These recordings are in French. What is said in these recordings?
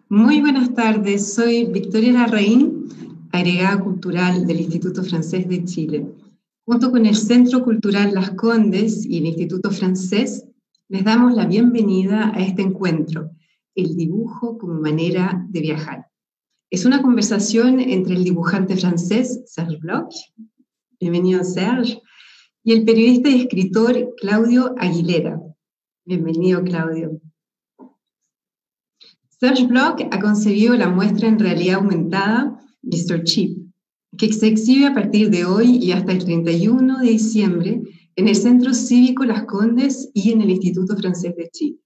Muy buenas tardes, soy Victoria Larraín, agregada cultural del Instituto Francés de Chile. Junto con el Centro Cultural Las Condes y el Instituto Francés, les damos la bienvenida a este encuentro, el dibujo como manera de viajar. Es una conversación entre el dibujante francés Serge Bloch, bienvenido Serge, y el periodista y escritor Claudio Aguilera. Bienvenido, Claudio. Serge Bloch ha concebido la muestra en realidad aumentada Mr. Chip, que se exhibe a partir de hoy y hasta el 31 de diciembre en el Centro Cívico Las Condes y en el Instituto Francés de Chile.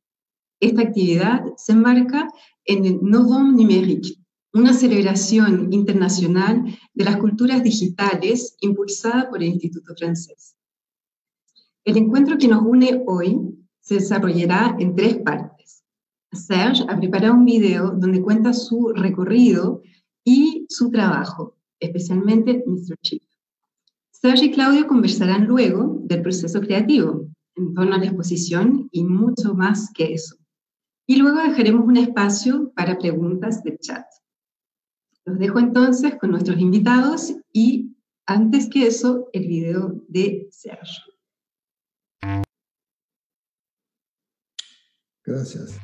Esta actividad se enmarca en el Novembre Numérique, una celebración internacional de las culturas digitales impulsada por el Instituto Francés. El encuentro que nos une hoy se desarrollará en 3 partes. Serge ha preparado un video donde cuenta su recorrido y su trabajo, especialmente Mr. Chip. Serge y Claudio conversarán luego del proceso creativo, en torno a la exposición y mucho más que eso. Y luego dejaremos un espacio para preguntas de chat. Los dejo entonces con nuestros invitados y, antes que eso, el video de Serge. Gracias.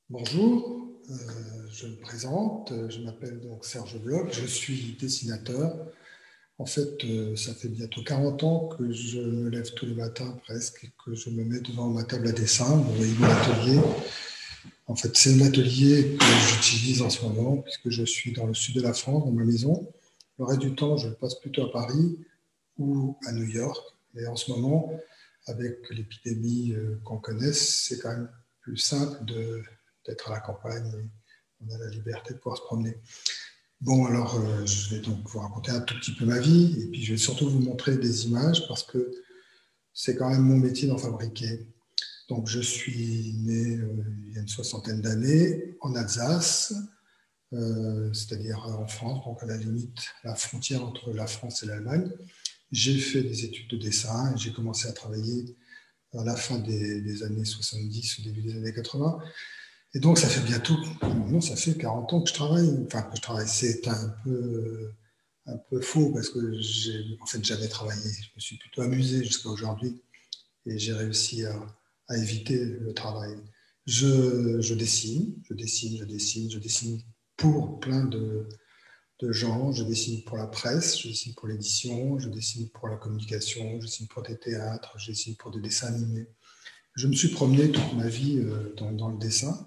Bonjour, je me présente, je m'appelle donc Serge Bloch, je suis dessinateur. En fait, ça fait bientôt 40 ans que je me lève tous les matins presque et que je me mets devant ma table à dessin. Vous voyez mon atelier. En fait, c'est un atelier que j'utilise en ce moment puisque je suis dans le sud de la France, dans ma maison. Le reste du temps, je le passe plutôt à Paris ou à New York. Mais en ce moment, avec l'épidémie qu'on connaît, c'est quand même plus simple d'être à la campagne. On a la liberté de pouvoir se promener. Bon, alors, je vais donc vous raconter un tout petit peu ma vie et puis je vais surtout vous montrer des images parce que c'est quand même mon métier d'en fabriquer. Donc, je suis né il y a une 60aine d'années en Alsace, c'est-à-dire en France, donc à la limite, la frontière entre la France et l'Allemagne. J'ai fait des études de dessin et j'ai commencé à travailler à la fin des années 70, au début des années 80. Et donc, ça fait bientôt, non, ça fait 40 ans que je travaille. Enfin, que je travaille, c'est un peu faux parce que j'ai en fait jamais travaillé. Je me suis plutôt amusé jusqu'à aujourd'hui et j'ai réussi à éviter le travail. Je dessine pour plein de gens. Je dessine pour la presse, je dessine pour l'édition, je dessine pour la communication, je dessine pour des théâtres, je dessine pour des dessins animés. Je me suis promené toute ma vie dans le dessin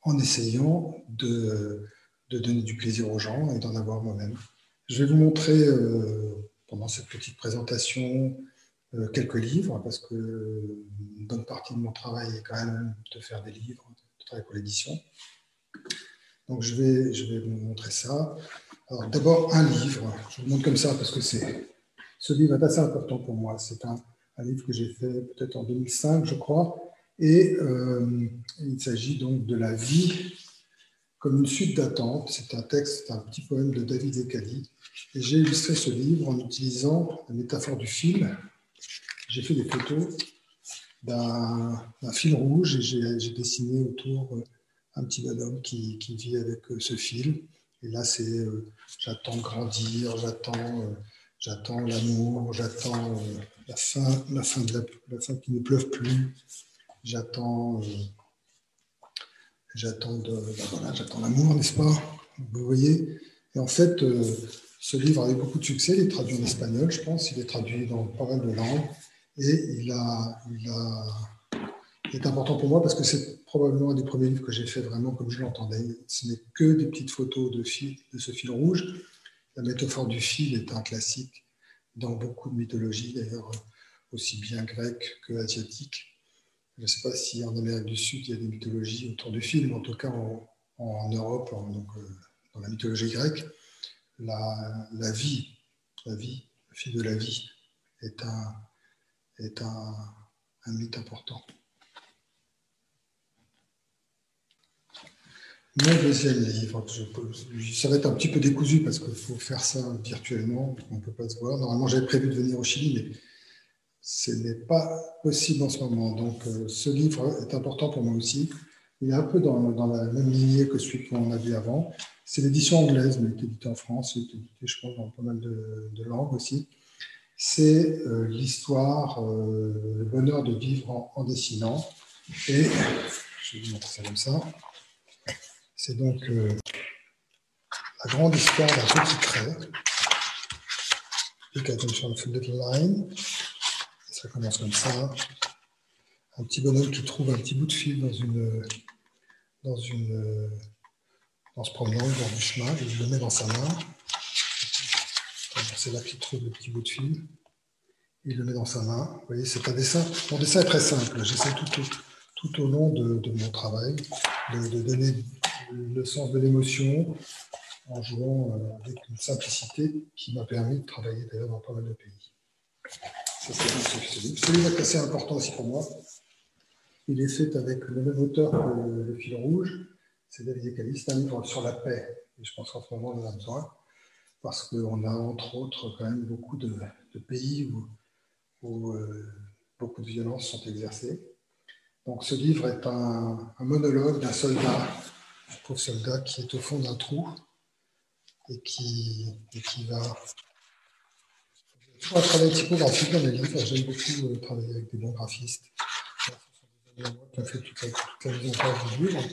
en essayant de donner du plaisir aux gens et d'en avoir moi-même. Je vais vous montrer pendant cette petite présentation quelques livres, parce que une bonne partie de mon travail est quand même de faire des livres, de travailler pour l'édition. Donc je vais vous montrer ça. Alors d'abord un livre, je vous montre comme ça parce que ce livre est assez important pour moi. C'est un livre que j'ai fait peut-être en 2005, je crois. Et il s'agit donc de la vie comme une suite d'attente. C'est un texte, un petit poème de David Ecali. Et j'ai illustré ce livre en utilisant la métaphore du fil. J'ai fait des photos d'un fil rouge et j'ai dessiné autour un petit bonhomme qui vit avec ce fil. Et là, c'est j'attends grandir, j'attends l'amour, j'attends la fin qui ne pleuve plus. J'attends l'amour, n'est-ce pas? Vous voyez? Et en fait, ce livre a eu beaucoup de succès. Il est traduit en espagnol, je pense. Il est traduit dans pas mal de langues. Et il est important pour moi parce que c'est probablement un des premiers livres que j'ai fait vraiment comme je l'entendais. Ce n'est que des petites photos de ce fil rouge. La métaphore du fil est un classique dans beaucoup de mythologies, d'ailleurs aussi bien grecque que asiatique. Je ne sais pas si en Amérique du Sud, il y a des mythologies autour du fil, mais en tout cas en Europe, dans la mythologie grecque, la vie, le fil de la vie, est un mythe important. Mon deuxième livre, ça va être un petit peu décousu parce qu'il faut faire ça virtuellement, on ne peut pas se voir. Normalement, j'avais prévu de venir au Chili, mais ce n'est pas possible en ce moment. Donc, ce livre est important pour moi aussi. Il est un peu dans la même lignée que celui qu'on a vu avant. C'est l'édition anglaise, mais il est édité en France, il est édité, je crois, dans pas mal de langues aussi. C'est l'histoire, le bonheur de vivre en dessinant. Et je vais vous montrer ça comme ça. C'est donc la grande histoire d'un petit trait. Look attention of a little line. Et ça commence comme ça. Un petit bonhomme qui trouve un petit bout de fil en se promenant au bord du chemin. Il le met dans sa main. C'est là qu'il trouve le petit bout de fil. Il le met dans sa main. Vous voyez, c'est un dessin. Mon dessin est très simple. J'essaie tout au long de mon travail de donner le sens de l'émotion en jouant avec une simplicité qui m'a permis de travailler d'ailleurs dans pas mal de pays. Ça, c'est ce livre est assez important aussi pour moi. Il est fait avec le même auteur que Le Fil Rouge, c'est David Ecali. C'est un livre sur la paix, et je pense qu'en ce moment on en a besoin, parce qu'on a entre autres quand même beaucoup de pays où beaucoup de violences sont exercées. Donc ce livre est un monologue d'un soldat, un pauvre soldat qui est au fond d'un trou et qui va... Je trouve un travail typographique dans les livres. J'aime beaucoup travailler avec des bons graphistes. Qui ont fait toute la mise en place du livre.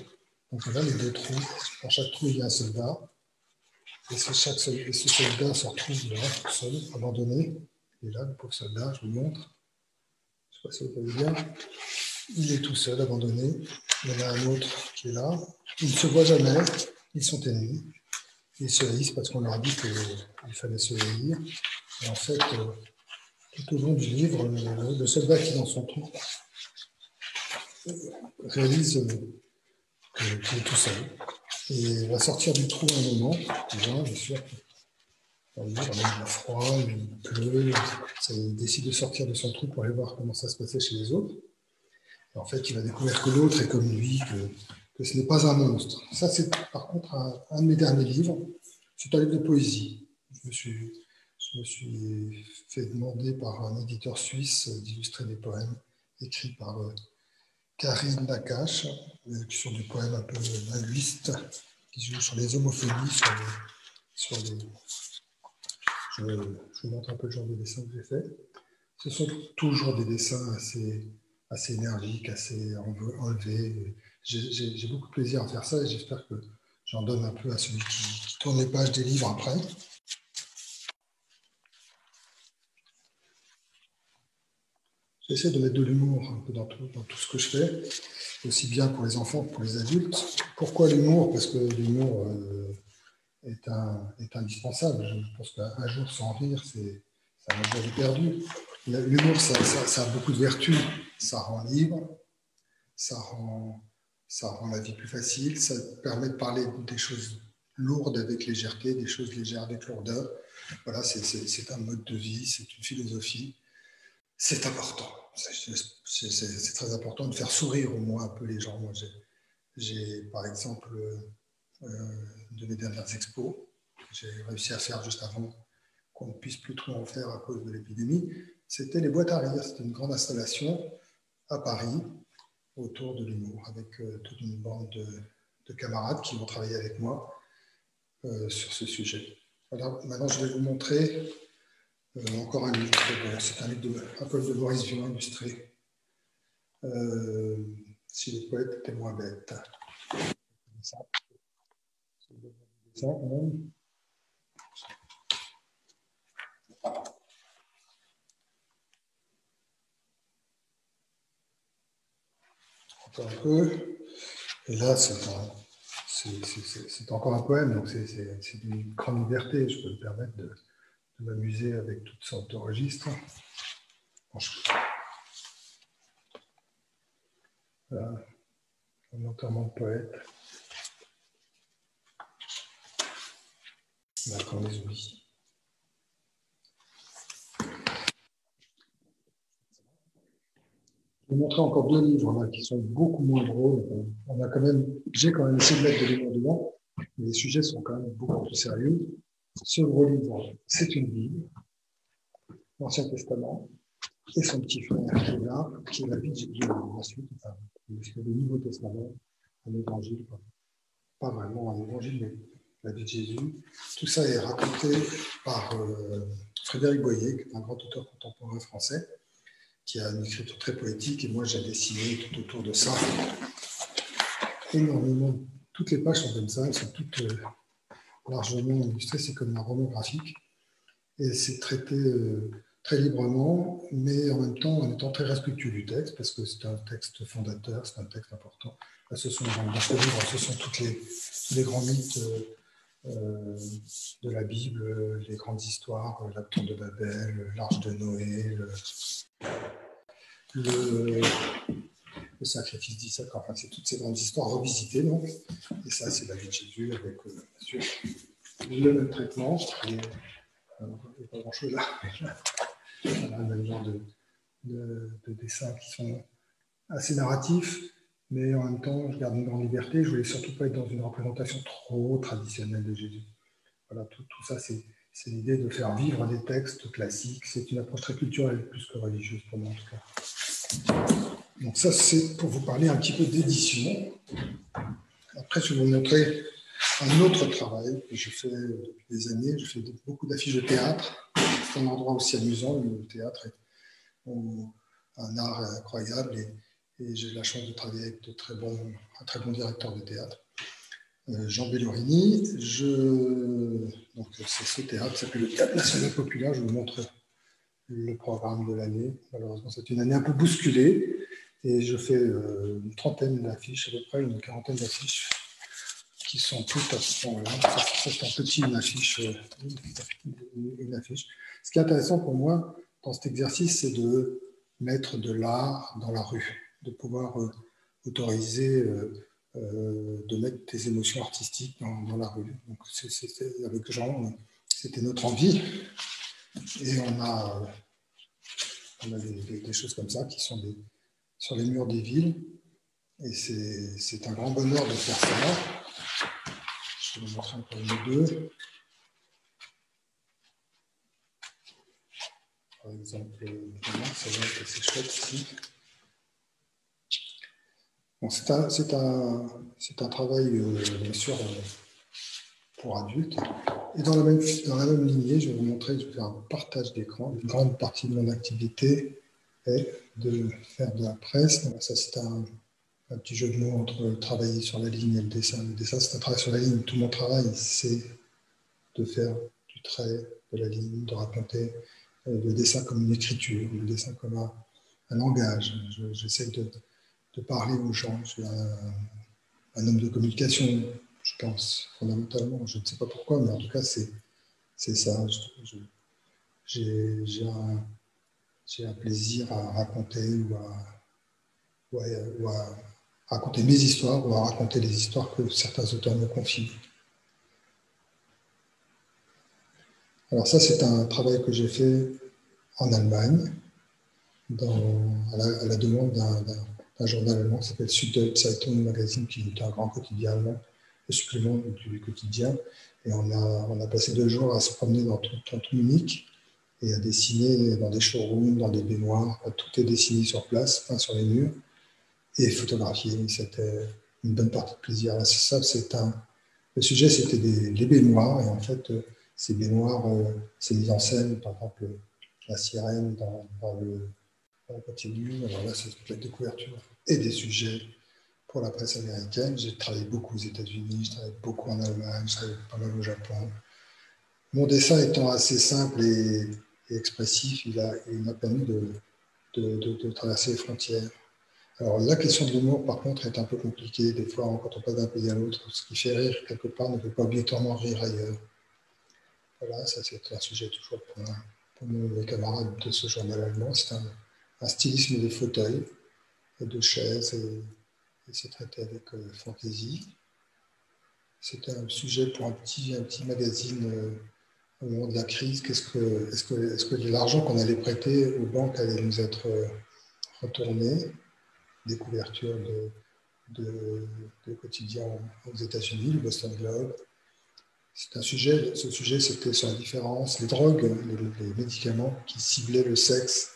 Donc on a les deux trous. Dans chaque trou, il y a un soldat. Et ce soldat se retrouve là, tout seul, abandonné. Et là, le pauvre soldat, je vous montre. Je ne sais pas si vous voyez bien. Il est tout seul, abandonné. Il y en a un autre qui est là. Ils ne se voient jamais. Ils sont ennemis. Ils se haïssent parce qu'on leur a dit qu'il fallait se haïr. Et en fait, tout au long du livre, le soldat qui est dans son trou réalise qu'il est tout seul. Et va sortir du trou à un moment. Déjà, bien sûr, dans le livre, il a froid, il pleut. Il décide de sortir de son trou pour aller voir comment ça se passait chez les autres. Et en fait, il va découvrir que l'autre est comme lui, que ce n'est pas un monstre. Ça, c'est par contre un de mes derniers livres. C'est un livre de poésie. Je me suis fait demander par un éditeur suisse d'illustrer des poèmes écrits par Karine Nakache, sur du poème un peu linguiste, qui joue sur les homophonies, je vous montre un peu le genre de dessin que j'ai fait. Ce sont toujours des dessins assez énergiques, assez enlevés. J'ai beaucoup de plaisir à faire ça et j'espère que j'en donne un peu à celui qui tourne les pages des livres après. J'essaie de mettre de l'humour un peu dans tout ce que je fais, aussi bien pour les enfants que pour les adultes. Pourquoi l'humour? Parce que l'humour est indispensable. Je pense qu'un jour sans rire, c'est un jour de perdu. L'humour, ça a beaucoup de vertus. Ça rend libre, ça rend la vie plus facile, ça permet de parler des choses lourdes avec légèreté, des choses légères avec lourdeur. Voilà, c'est un mode de vie, c'est une philosophie. C'est important. C'est très important de faire sourire au moins un peu les gens. Moi, j'ai par exemple, de mes dernières expos, j'ai réussi à faire juste avant qu'on ne puisse plus trop en faire à cause de l'épidémie, c'était les boîtes à rire. C'était une grande installation à Paris autour de l'humour, avec toute une bande de camarades qui vont travailler avec moi sur ce sujet. Voilà, maintenant, je vais vous montrer encore un livre. C'est un livre un poème de Maurice Vian illustré. Si les poètes étaient moins bêtes. Ça, quand même. encore un peu. Et là, c'est encore un poème, donc c'est d'une grande liberté. Je peux me permettre de m'amuser avec toutes sortes de registres. Voilà, un enterrement de poète. Là, quand on les oublie. Je vais montrer encore 2 livres là, qui sont beaucoup moins drôles. J'ai quand même essayé de mettre de l'humour dedans, mais les sujets sont quand même beaucoup plus sérieux. Ce gros livre, c'est une Bible, l'Ancien Testament, et son petit frère qui est là, qui est la vie de Jésus, la suite, enfin, le Nouveau Testament, un évangile, pas vraiment un évangile, mais la vie de Jésus. Tout ça est raconté par Frédéric Boyer, qui est un grand auteur contemporain français, qui a une écriture très poétique, et moi j'ai dessiné tout autour de ça énormément. Toutes les pages sont comme ça, elles sont toutes largement illustrées, c'est comme un roman graphique, et c'est traité très librement, mais en même temps en étant très respectueux du texte, parce que c'est un texte fondateur, c'est un texte important. Là, dans ce livre, ce sont tous les grands mythes de la Bible, les grandes histoires, la tour de Babel, l'arche de Noé, le sacrifice d'Isaac, enfin c'est toutes ces grandes histoires revisitées, donc. Et ça, c'est la vie de Jésus avec, bien sûr, le même traitement. Il n'y a pas grand-chose là. On a le même genre de dessins qui sont assez narratifs, mais en même temps, je garde une grande liberté. Je ne voulais surtout pas être dans une représentation trop traditionnelle de Jésus. Voilà, tout ça, c'est l'idée de faire vivre des textes classiques. C'est une approche très culturelle, plus que religieuse pour moi en tout cas. Donc ça, c'est pour vous parler un petit peu d'édition. Après, je vais vous montrer un autre travail que je fais depuis des années. Je fais beaucoup d'affiches de théâtre. C'est un endroit aussi amusant. Le théâtre est un art incroyable et j'ai la chance de travailler avec un très bon directeur de théâtre, Jean Bellorini. Donc, c'est ce théâtre qui s'appelle le Théâtre National Populaire. Je vous montre le programme de l'année. Malheureusement, c'est une année un peu bousculée et je fais une trentaine d'affiches, à peu près une quarantaine d'affiches qui sont toutes à ce moment-là. C'est un petit, une affiche. Ce qui est intéressant pour moi dans cet exercice, c'est de mettre de l'art dans la rue, de pouvoir autoriser de mettre des émotions artistiques dans la rue. Donc, avec Jean, c'était notre envie. Et on a des choses comme ça qui sont sur les murs des villes. Et c'est un grand bonheur de faire ça. Je vais vous montrer encore une ou deux. Par exemple, c'est chouette ici. Bon, c'est un travail, bien sûr, pour adultes. Et dans la même lignée, je vais vous montrer, je vais faire un partage d'écran. Une grande partie de mon activité est de faire de la presse. Donc, ça, c'est un petit jeu de mots entre travailler sur la ligne et le dessin. Le dessin, c'est un travail sur la ligne. Tout mon travail, c'est de faire du trait, de la ligne, de raconter le dessin comme une écriture, le dessin comme un langage. J'essaie de parler aux gens. Je suis un homme de communication, je pense, fondamentalement. Je ne sais pas pourquoi, mais en tout cas, c'est ça. J'ai un plaisir à raconter ou à raconter mes histoires ou à raconter les histoires que certains auteurs me confient. Alors ça, c'est un travail que j'ai fait en Allemagne, à la demande d'un journal allemand qui s'appelle Süddeutsche Zeitung Magazine, qui est un grand quotidien allemand, le supplément du quotidien. Et on a passé 2 jours à se promener dans tout Munich et à dessiner dans des showrooms, dans des baignoires. Tout est dessiné sur place, peint sur les murs et photographié. C'était une bonne partie de plaisir. Là, le sujet, c'était les baignoires. Et en fait, ces baignoires, c'est mis en scène, par exemple, la sirène dans la continue. Alors là, c'est une plaque de couverture et des sujets pour la presse américaine. J'ai travaillé beaucoup aux États-Unis, je travaille beaucoup en Allemagne, je travaille pas mal au Japon. Mon dessin étant assez simple et expressif, il m'a permis de traverser les frontières. Alors, la question de l'humour, par contre, est un peu compliquée. Des fois, quand on passe d'un pays à l'autre, ce qui fait rire quelque part ne peut pas obligatoirement rire ailleurs. Voilà, ça c'est un sujet toujours pour mes camarades de ce journal allemand. C'est un stylisme des fauteuils et de chaises, et c'est traité avec fantaisie. C'était un sujet pour un petit magazine au moment de la crise. Est-ce que l'argent qu'on allait prêter aux banques allait nous être retourné? Des couvertures de quotidiens aux États-Unis, le Boston Globe. Ce sujet, c'était sur la différence, les drogues, les médicaments qui ciblaient le sexe,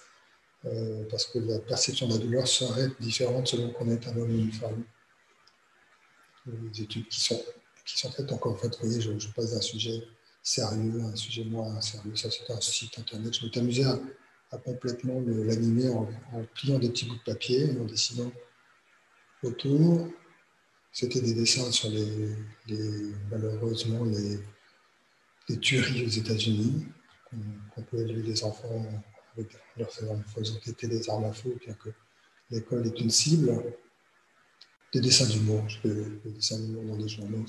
parce que la perception de la douleur serait différente selon qu'on est un homme ou une femme. Des études qui sont faites, encore en fait, vous voyez, je passe d'un sujet sérieux à un sujet moins sérieux. Ça, c'était un site internet. Je m'étais amusé à complètement l'animer en pliant des petits bouts de papier et en dessinant autour. C'était des dessins sur malheureusement les tueries aux États-Unis, qu'on peut élever les enfants avec leur faisant péter des armes à feu, bien que l'école est une cible. Des dessins d'humour. Les dessins d'humour dans des journaux,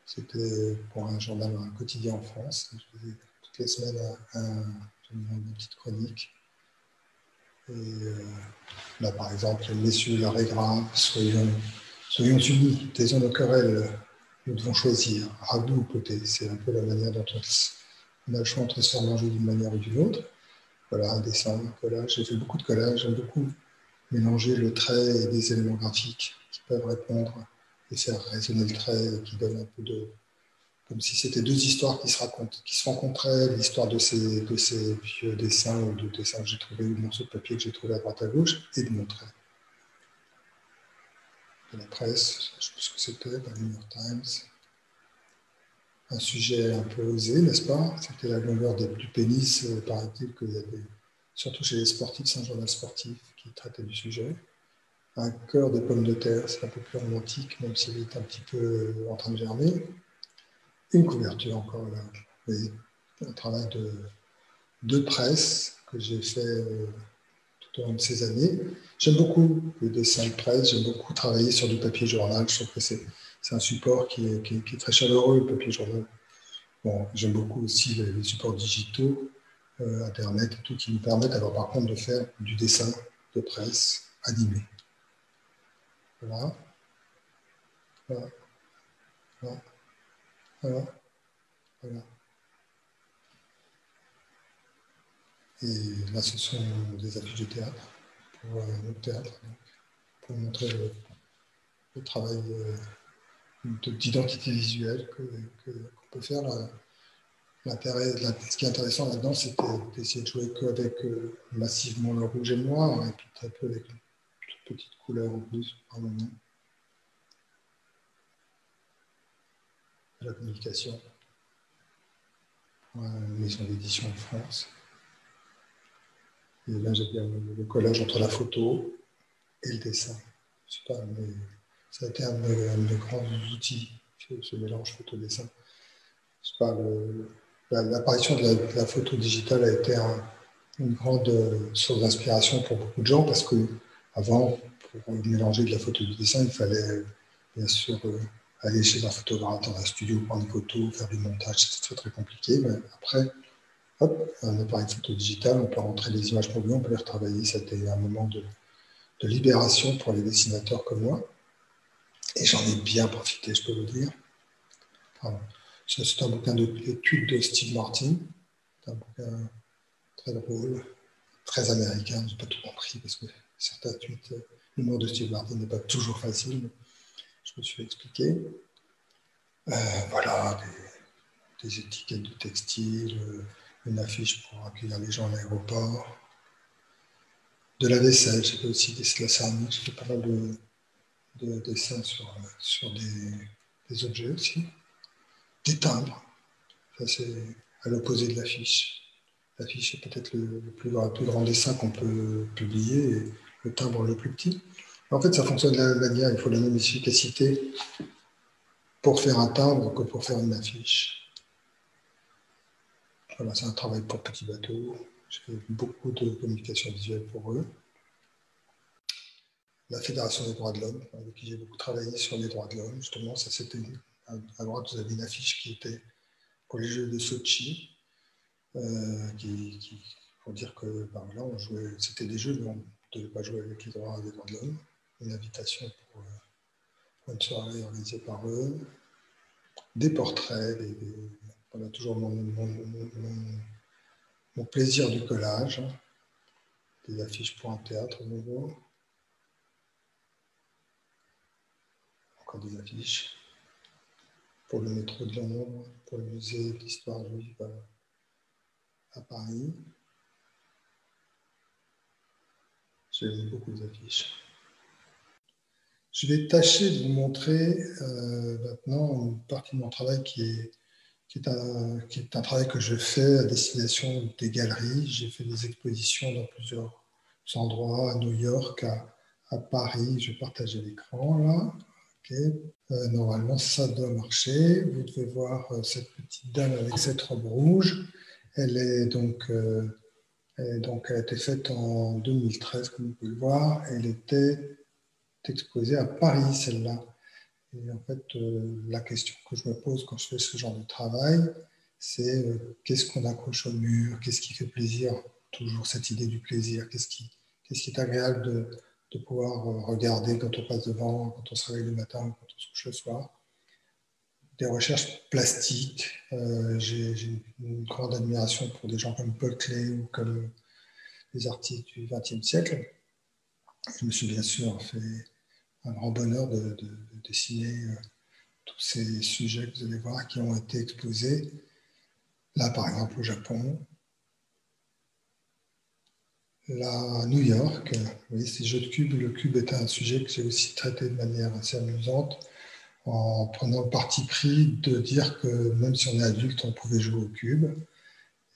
c'était pour un journal, un quotidien en France. Je faisais toutes les semaines une petite chronique. Et là, par exemple, messieurs, l'heure est grave, soyons unis, taisons nos querelles, nous devons choisir, ragoût ou côté. C'est un peu la manière dont on a le choix entre se faire manger d'une manière ou d'une autre. Voilà, un dessin, un collage. J'ai fait beaucoup de collages, j'aime beaucoup mélanger le trait et des éléments graphiques qui peuvent répondre et faire résonner le trait, qui donnent un peu de... Comme si c'était deux histoires qui se rencontraient, l'histoire de ces vieux dessins ou de dessins que j'ai trouvés, ou de morceaux de papier que j'ai trouvés à droite à gauche, et de mon trait. De la presse, je ne sais plus ce que c'était, dans le New York Times. Un sujet un peu osé, n'est-ce pas? C'était la longueur du pénis, paraît-il qu'il y avait, surtout chez les sportifs, c'est un journal sportif qui traitait du sujet. Un cœur de pommes de terre, c'est un peu plus romantique, même s'il est un petit peu en train de germer. Une couverture encore là. Et un travail de presse que j'ai fait tout au long de ces années. J'aime beaucoup le dessin de presse, j'aime beaucoup travailler sur du papier journal. Je trouve que c'est un support qui est très chaleureux, le papier journal. Bon, j'aime beaucoup aussi les supports digitaux, Internet et tout, qui nous permettent alors par contre de faire du dessin de presse animé. Voilà. Voilà. Voilà. Voilà. Voilà. Et là, ce sont des affiches de théâtre, pour le théâtre, donc, pour montrer le travail d'identité visuelle qu'on peut faire. Ce qui est intéressant là-dedans, c'est d'essayer de jouer qu'avec massivement le rouge et le noir, et puis très peu avec une toute petite couleur en plus par moment. La communication pour une maison d'édition en France. Et là, j'ai bien le collage entre la photo et le dessin. Je sais pas, mais ça a été un de mes grands outils, ce mélange photo-dessin. L'apparition de la photo digitale a été une grande source d'inspiration pour beaucoup de gens parce que avant, pour mélanger de la photo et du dessin, il fallait bien sûr aller chez un photographe dans un studio, prendre des photos, faire du montage, c'était très très compliqué. Mais après, hop, un appareil photo digital, on peut rentrer des images mobiles, on peut les retravailler. C'était un moment de libération pour les dessinateurs comme moi. Et j'en ai bien profité, je peux vous dire. Enfin, c'est un bouquin d'études de Steve Martin. C'est un bouquin très drôle, très américain. Je n'ai pas tout compris parce que certains tweets, l'humour de Steve Martin n'est pas toujours facile. Mais je me suis expliqué. Voilà, des étiquettes de textile, une affiche pour accueillir les gens à l'aéroport, de la vaisselle. J'ai fait aussi de la céramique. J'ai fait pas mal de dessins sur des objets aussi. Des timbres. Ça, c'est à l'opposé de l'affiche. L'affiche est peut-être le plus grand dessin qu'on peut publier et le timbre le plus petit. En fait, ça fonctionne de la même manière. Il faut la même efficacité pour faire un timbre que pour faire une affiche. Voilà, c'est un travail pour petits bateaux. J'ai fait beaucoup de communication visuelle pour eux. la Fédération des droits de l'homme, avec qui j'ai beaucoup travaillé sur les droits de l'homme. Justement, ça c'était à droite, vous avez une affiche qui était pour les Jeux de Sochi, pour dire que là, on jouait, c'était des jeux, mais on ne devait pas jouer avec les droits de l'homme. Une invitation pour une soirée organisée par eux, des portraits, voilà, toujours mon plaisir du collage, des affiches pour un théâtre nouveau, encore des affiches pour le métro de Londres, pour le musée d'histoire juive à Paris. J'aime beaucoup les affiches. Je vais tâcher de vous montrer maintenant une partie de mon travail qui est un travail que je fais à destination des galeries. J'ai fait des expositions dans plusieurs endroits, à New York, à Paris. Je vais partager l'écran là. Okay. Normalement, ça doit marcher. Vous devez voir cette petite dame avec cette robe rouge. Elle a été faite en 2013, comme vous pouvez le voir. Elle était exposée à Paris, celle-là. Et en fait, la question que je me pose quand je fais ce genre de travail, c'est qu'est-ce qu'on accroche au mur, qu'est-ce qui fait plaisir, toujours cette idée du plaisir, qu'est-ce qui est agréable de pouvoir regarder quand on passe devant, quand on se réveille le matin, quand on se couche le soir. Des recherches plastiques. J'ai une grande admiration pour des gens comme Paul Klee ou comme les artistes du XXe siècle. Je me suis bien sûr fait un grand bonheur de dessiner tous ces sujets que vous allez voir qui ont été exposés. Là, par exemple, au Japon. Là, à New York. Vous voyez, ces jeux de cubes. Le cube est un sujet que j'ai aussi traité de manière assez amusante, en prenant le parti pris de dire que même si on est adulte, on pouvait jouer au cube.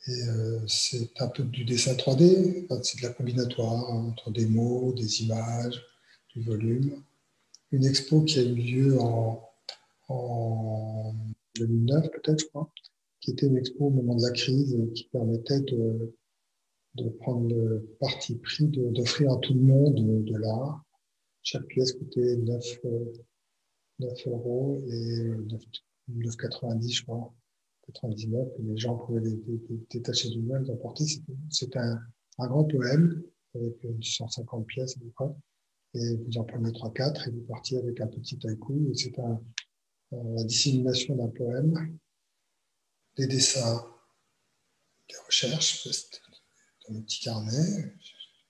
Et c'est un peu du dessin 3D, c'est de la combinatoire entre des mots, des images, du volume. Une expo qui a eu lieu en 2009, peut-être, je crois, qui était une expo au moment de la crise et qui permettait de prendre le parti pris d'offrir à tout le monde de l'art. Chaque pièce coûtait 9 euros et 9,90, je crois, 99, et les gens pouvaient les détacher du meuble, d'emporter. C'était un grand poème avec 150 pièces à peu près. Et vous en prenez 3-4 et vous partiez avec un petit haïku. Et c'est la dissémination d'un poème, des dessins, des recherches, dans le petit carnet,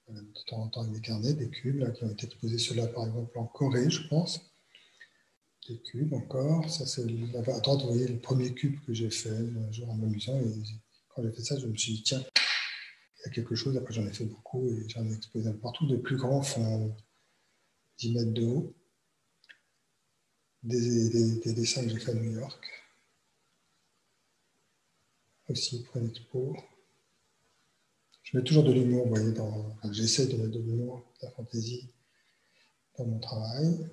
de temps en temps des carnets, des cubes là, qui ont été exposés, ceux-là par exemple en Corée, je pense. Des cubes encore. Ça, c'est là-bas à droite, vous voyez le premier cube que j'ai fait un jour en m'amusant. Et quand j'ai fait ça, je me suis dit, tiens, il y a quelque chose. Après, j'en ai fait beaucoup et j'en ai exposé partout. Des plus grands font 10 mètres de haut. Des dessins que j'ai fait à New York. Aussi pour une expo. Je mets toujours de l'humour, vous voyez, j'essaie de mettre de l'humour, de la fantaisie dans mon travail.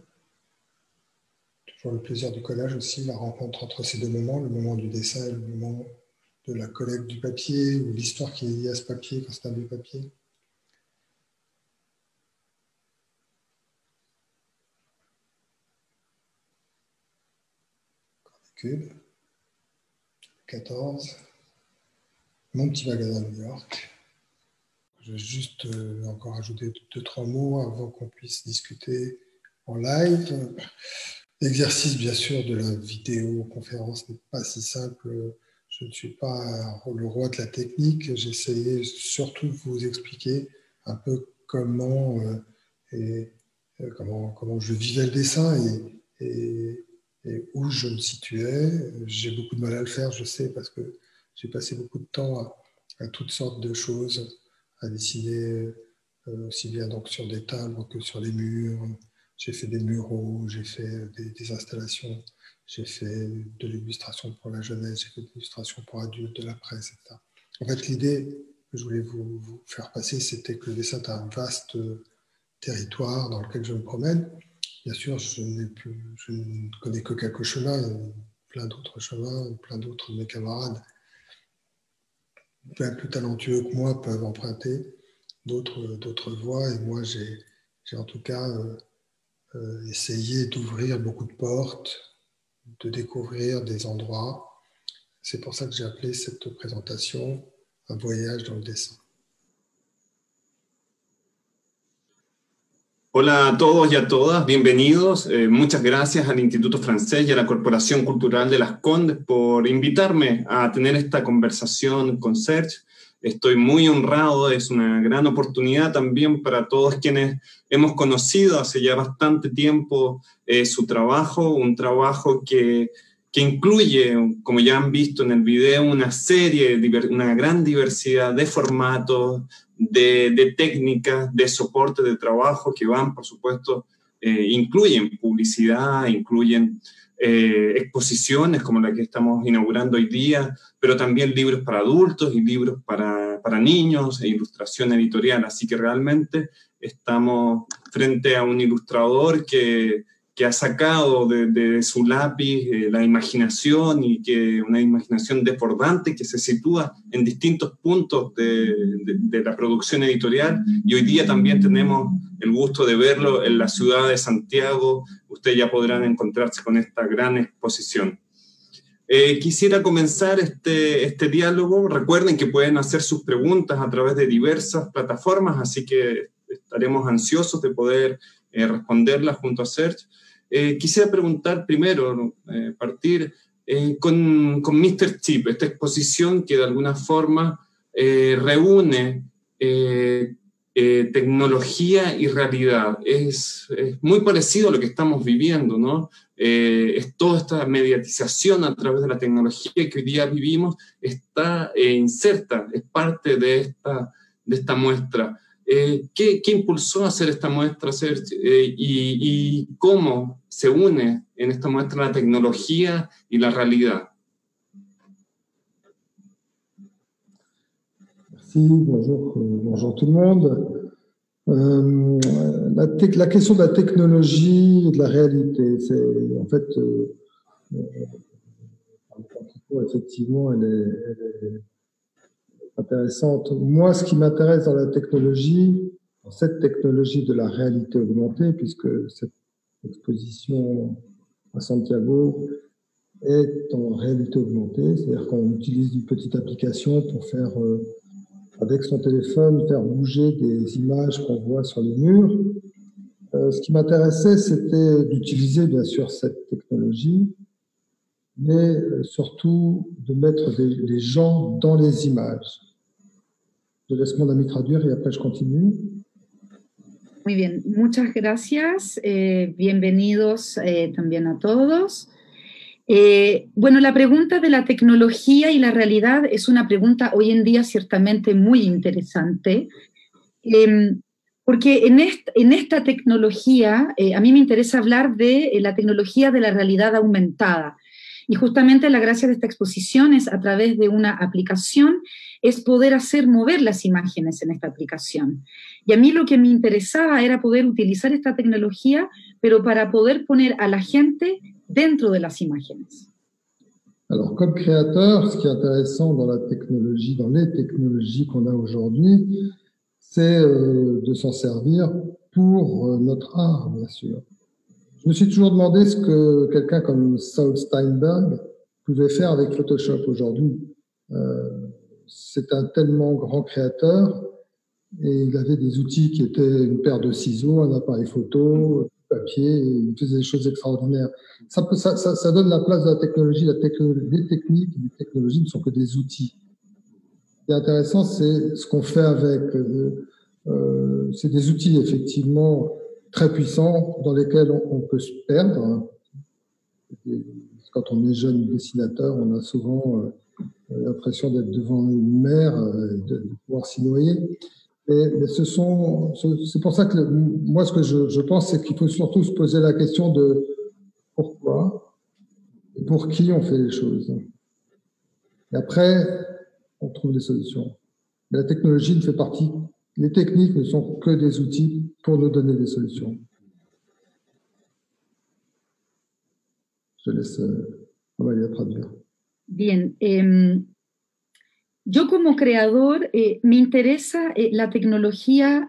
Toujours le plaisir du collage aussi, la rencontre entre ces deux moments, le moment du dessin et le moment de la collecte du papier, ou l'histoire qui est liée à ce papier quand c'est un vieux papier. Cube, 14, mon petit magasin à New York. Je vais juste encore ajouter 2-3 mots avant qu'on puisse discuter en live. L'exercice, bien sûr, de la vidéoconférence n'est pas si simple. Je ne suis pas le roi de la technique. J'ai essayé surtout de vous expliquer un peu comment je vivais le dessin et où je me situais. J'ai beaucoup de mal à le faire, je sais, parce que j'ai passé beaucoup de temps à toutes sortes de choses, à dessiner aussi bien donc sur des timbres que sur les murs. J'ai fait des muraux, j'ai fait des installations, j'ai fait de l'illustration pour la jeunesse, j'ai fait de l'illustration pour adultes, de la presse, etc. En fait, l'idée que je voulais vous faire passer, c'était que le dessin est un vaste territoire dans lequel je me promène. Bien sûr, je ne connais que quelques chemins, il y a plein d'autres chemins, plein d'autres de mes camarades, bien plus talentueux que moi, peuvent emprunter d'autres voies, et moi, j'ai j'ai en tout cas essayé d'ouvrir beaucoup de portes, de découvrir des endroits. C'est pour ça que j'ai appelé cette présentation « Un voyage dans le dessin ». Hola a todos y a todas, bienvenidos. Muchas gracias al Instituto Francés y a la Corporación Cultural de Las Condes por invitarme a tener esta conversación con Serge. Estoy muy honrado, es una gran oportunidad también para todos quienes hemos conocido hace ya bastante tiempo su trabajo, un trabajo que incluye, como ya han visto en el video, una gran diversidad de formatos, de técnicas, de soporte de trabajo que van, por supuesto, incluyen publicidad, incluyen exposiciones como la que estamos inaugurando hoy día, pero también libros para adultos y libros para niños e ilustración editorial. Así que realmente estamos frente a un ilustrador que ha sacado de su lápiz la imaginación y una imaginación desbordante que se sitúa en distintos puntos de la producción editorial, y hoy día también tenemos el gusto de verlo en la ciudad de Santiago. Ustedes ya podrán encontrarse con esta gran exposición. Quisiera comenzar este diálogo. Recuerden que pueden hacer sus preguntas a través de diversas plataformas, así que estaremos ansiosos de poder responderlas junto a Serge. Quisiera preguntar primero, partir con Mr. Chip, esta exposición que de alguna forma reúne tecnología y realidad. Es muy parecido a lo que estamos viviendo, ¿no? Es toda esta mediatización a través de la tecnología que hoy día vivimos, está inserta, es parte de esta muestra. ¿Qué impulsó a hacer esta muestra, Serge? Y cómo se une en esta muestra la tecnología y la realidad? Merci, bonjour tout le monde. La question de la technologie et de la réalité, c'est en fait, effectivement, elle est intéressante. Moi, ce qui m'intéresse dans la technologie, dans cette technologie de la réalité augmentée, puisque cette exposition à Santiago est en réalité augmentée, c'est-à-dire qu'on utilise une petite application pour faire, avec son téléphone, faire bouger des images qu'on voit sur les murs. Ce qui m'intéressait, c'était d'utiliser bien sûr cette technologie, mais surtout de mettre les gens dans les images. Je laisse mon ami traduire et après je continue. Muy bien, muchas gracias. Bienvenidos también a todos. Bueno, la pregunta de la tecnología y la realidad es una pregunta hoy en día ciertamente muy interesante, porque en esta tecnología, a mí me interesa hablar de la tecnología de la realidad aumentada. Y justamente la gracia de esta exposición es, a través de una aplicación, es poder hacer mover las imágenes en esta aplicación. Y a mí lo que me interesaba era poder utilizar esta tecnología, pero para poder poner a la gente dentro de las imágenes. Alors, comme créateur, ce qui est intéressant dans la technologie, dans les technologies qu'on a aujourd'hui, c'est de s'en servir pour notre art, bien sûr. Je me suis toujours demandé ce que quelqu'un comme Saul Steinberg pouvait faire avec Photoshop aujourd'hui. C'est un tellement grand créateur et il avait des outils qui étaient une paire de ciseaux, un appareil photo, du papier, et il faisait des choses extraordinaires. Ça donne la place de la technologie. Les techniques et les technologies ne sont que des outils. Ce qui est intéressant, c'est ce qu'on fait avec. C'est des outils effectivement très puissants dans lesquels on peut se perdre. Quand on est jeune dessinateur, on a souvent l'impression d'être devant une mer, de pouvoir s'y noyer. Mais c'est pour ça que moi, ce que je pense, c'est qu'il faut surtout se poser la question de pourquoi et pour qui on fait les choses. Et après, on trouve des solutions. Mais la technologie ne fait partie. Les techniques ne sont que des outils pour nous donner des solutions. Je laisse Amalia traduire. Bien. Yo como creador me interesa la tecnología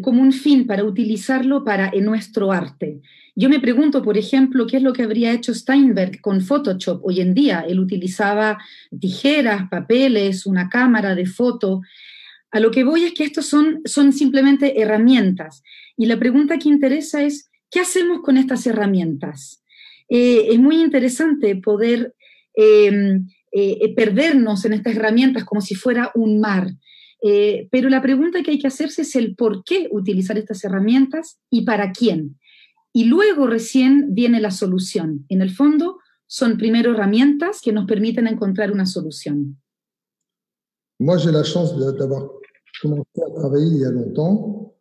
como un fin para utilizarlo en nuestro arte. Yo me pregunto, por ejemplo, qué es lo que habría hecho Steinberg con Photoshop hoy en día. Él utilizaba tijeras, papeles, una cámara de foto. A lo que voy es que estos son simplemente herramientas. Y la pregunta que interesa es, ¿qué hacemos con estas herramientas? Es muy interesante poder perdernos en estas herramientas como si fuera un mar. Pero la pregunta que hay que hacerse es el por qué utilizar estas herramientas y para quién. Y luego recién viene la solución. En el fondo, son primero herramientas que nos permiten encontrar una solución. Moi, j'ai la chance d'avoir commencé à travailler il y a longtemps.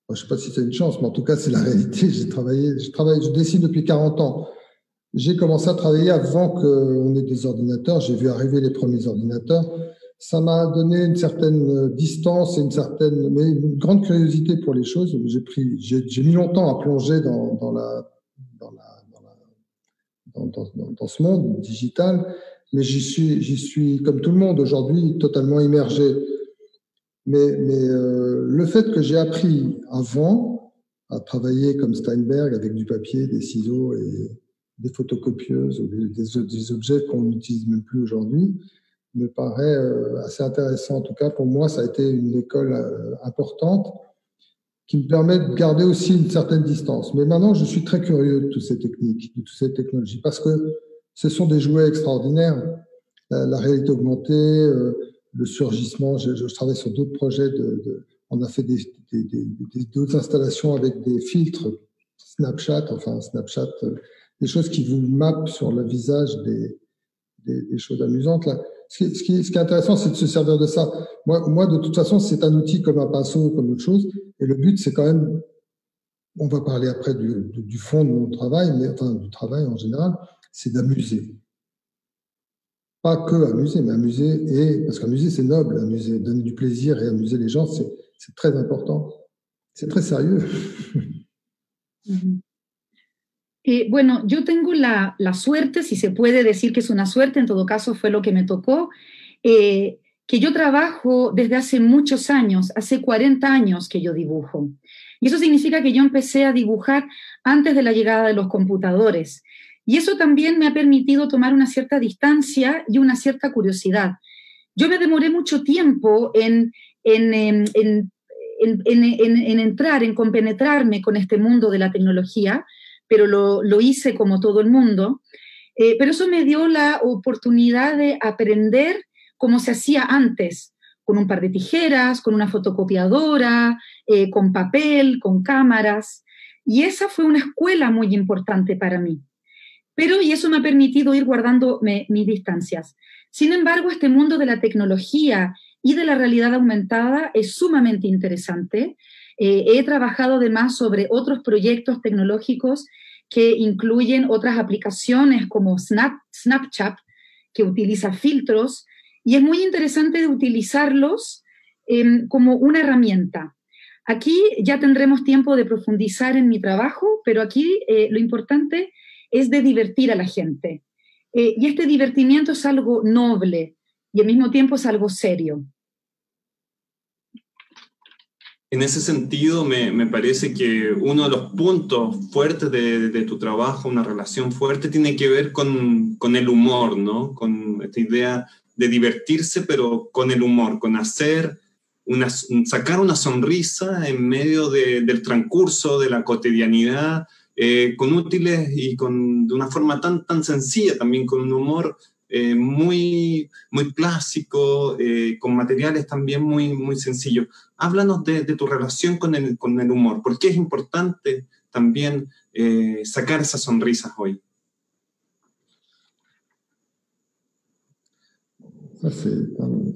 Je ne sais pas si c'est une chance, mais en tout cas, c'est la réalité. Je dessine depuis 40 ans. J'ai commencé à travailler avant qu'on ait des ordinateurs. J'ai vu arriver les premiers ordinateurs. Ça m'a donné une certaine distance et mais une grande curiosité pour les choses. J'ai mis longtemps à plonger dans ce monde digital, mais j'y suis, comme tout le monde aujourd'hui, totalement immergé. Mais le fait que j'ai appris avant à travailler comme Steinberg avec du papier, des ciseaux et des photocopieuses ou des objets qu'on n'utilise même plus aujourd'hui, me paraît assez intéressant. En tout cas, pour moi, ça a été une école importante qui me permet de garder aussi une certaine distance. Mais maintenant, je suis très curieux de toutes ces techniques, de toutes ces technologies, parce que ce sont des jouets extraordinaires. La réalité augmentée, le surgissement. Je travaille sur d'autres projets. On a fait d'autres installations avec des filtres Snapchat, des choses qui vous mappent sur le visage des choses amusantes. Là. Ce qui est intéressant, c'est de se servir de ça. Moi, de toute façon, c'est un outil comme un pinceau, comme autre chose. Et le but, c'est quand même, on va parler après du fond de mon travail, mais enfin du travail en général, c'est d'amuser. Pas que amuser, mais amuser, parce qu'amuser, c'est noble, amuser, donner du plaisir et amuser les gens, c'est très important. C'est très sérieux. Bueno, yo tengo la suerte, si se puede decir que es una suerte, en todo caso fue lo que me tocó, que yo trabajo desde hace muchos años, hace 40 años que yo dibujo. Y eso significa que yo empecé a dibujar antes de la llegada de los computadores. Y eso también me ha permitido tomar una cierta distancia y una cierta curiosidad. Yo me demoré mucho tiempo en entrar, en compenetrarme con este mundo de la tecnología, pero lo hice como todo el mundo. Pero eso me dio la oportunidad de aprender cómo se hacía antes, con un par de tijeras, con una fotocopiadora, con papel, con cámaras. Y esa fue una escuela muy importante para mí. Y eso me ha permitido ir guardando mis distancias. Sin embargo, este mundo de la tecnología y de la realidad aumentada es sumamente interesante. He trabajado además sobre otros proyectos tecnológicos que incluyen otras aplicaciones como Snapchat, que utiliza filtros, y es muy interesante de utilizarlos como una herramienta. Aquí ya tendremos tiempo de profundizar en mi trabajo, pero aquí lo importante es de divertir a la gente. Y este divertimiento es algo noble y al mismo tiempo es algo serio. En ese sentido, me parece que uno de los puntos fuertes de tu trabajo, una relación fuerte, tiene que ver con el humor, ¿no? Con esta idea de divertirse, pero con el humor, con sacar una sonrisa en medio del transcurso, de la cotidianidad, con útiles y de una forma tan sencilla, también con un humor muy clásico, con materiales también muy sencillos. Háblanos de tu relación con el humor. ¿Por qué es importante también sacar esas sonrisas hoy? Ça, c'est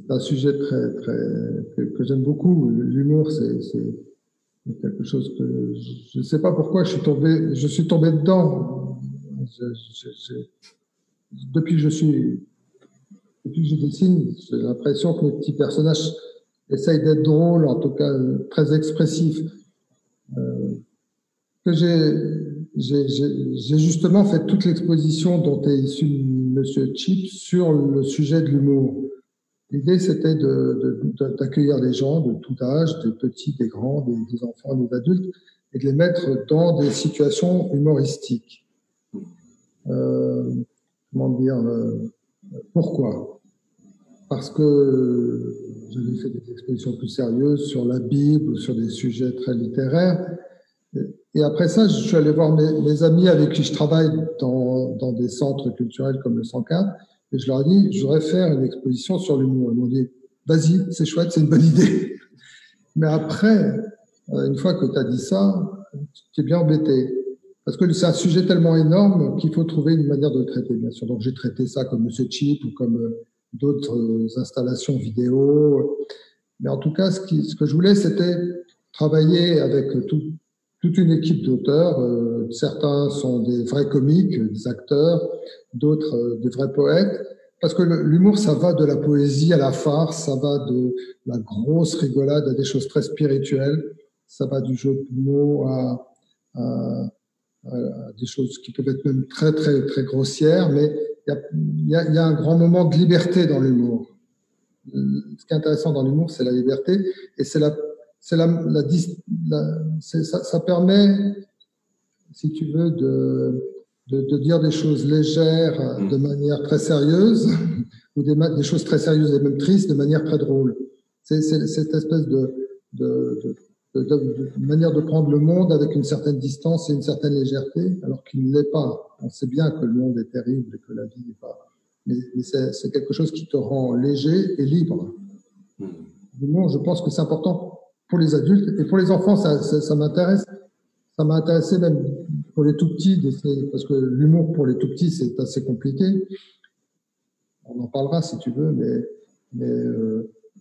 un sujet que j'aime beaucoup. L'humour, c'est quelque chose que je ne sais pas pourquoi je suis tombé dedans. Depuis que je dessine, j'ai l'impression que mes petits personnages essayent d'être drôles, en tout cas très expressifs. Que j'ai justement fait toute l'exposition dont est issu Monsieur Chip sur le sujet de l'humour. L'idée, c'était d'accueillir des gens de tout âge, des petits, des grands, des enfants, des adultes, et de les mettre dans des situations humoristiques. Comment dire, pourquoi? Parce que j'avais fait des expositions plus sérieuses sur la Bible ou sur des sujets très littéraires. Et après ça, je suis allé voir mes amis avec qui je travaille dans des centres culturels comme le 104, et je leur ai dit, je voudrais faire une exposition sur l'humour. Ils m'ont dit, vas-y, c'est chouette, c'est une bonne idée. Mais après, une fois que tu as dit ça, tu es bien embêté. Parce que c'est un sujet tellement énorme qu'il faut trouver une manière de le traiter, bien sûr. Donc j'ai traité ça comme Monsieur Chip ou comme d'autres installations vidéo. Mais en tout cas, ce que je voulais, c'était travailler avec toute une équipe d'auteurs. Certains sont des vrais comiques, des acteurs, d'autres des vrais poètes. Parce que l'humour, ça va de la poésie à la farce, ça va de la grosse rigolade à des choses très spirituelles, ça va du jeu de mots à des choses qui peuvent être même très, très, très grossières, mais il y a un grand moment de liberté dans l'humour. Ce qui est intéressant dans l'humour, c'est la liberté, et ça permet, si tu veux, de dire des choses légères de manière très sérieuse, ou des choses très sérieuses et même tristes de manière très drôle. C'est cette espèce de manière de prendre le monde avec une certaine distance et une certaine légèreté, alors qu'il ne l'est pas. On sait bien que le monde est terrible et que la vie n'est pas... Mais c'est quelque chose qui te rend léger et libre. L'humour, je pense que c'est important pour les adultes et pour les enfants, ça m'intéresse. Ça m'a intéressé même pour les tout petits, parce que l'humour pour les tout petits, c'est assez compliqué. On en parlera si tu veux, mais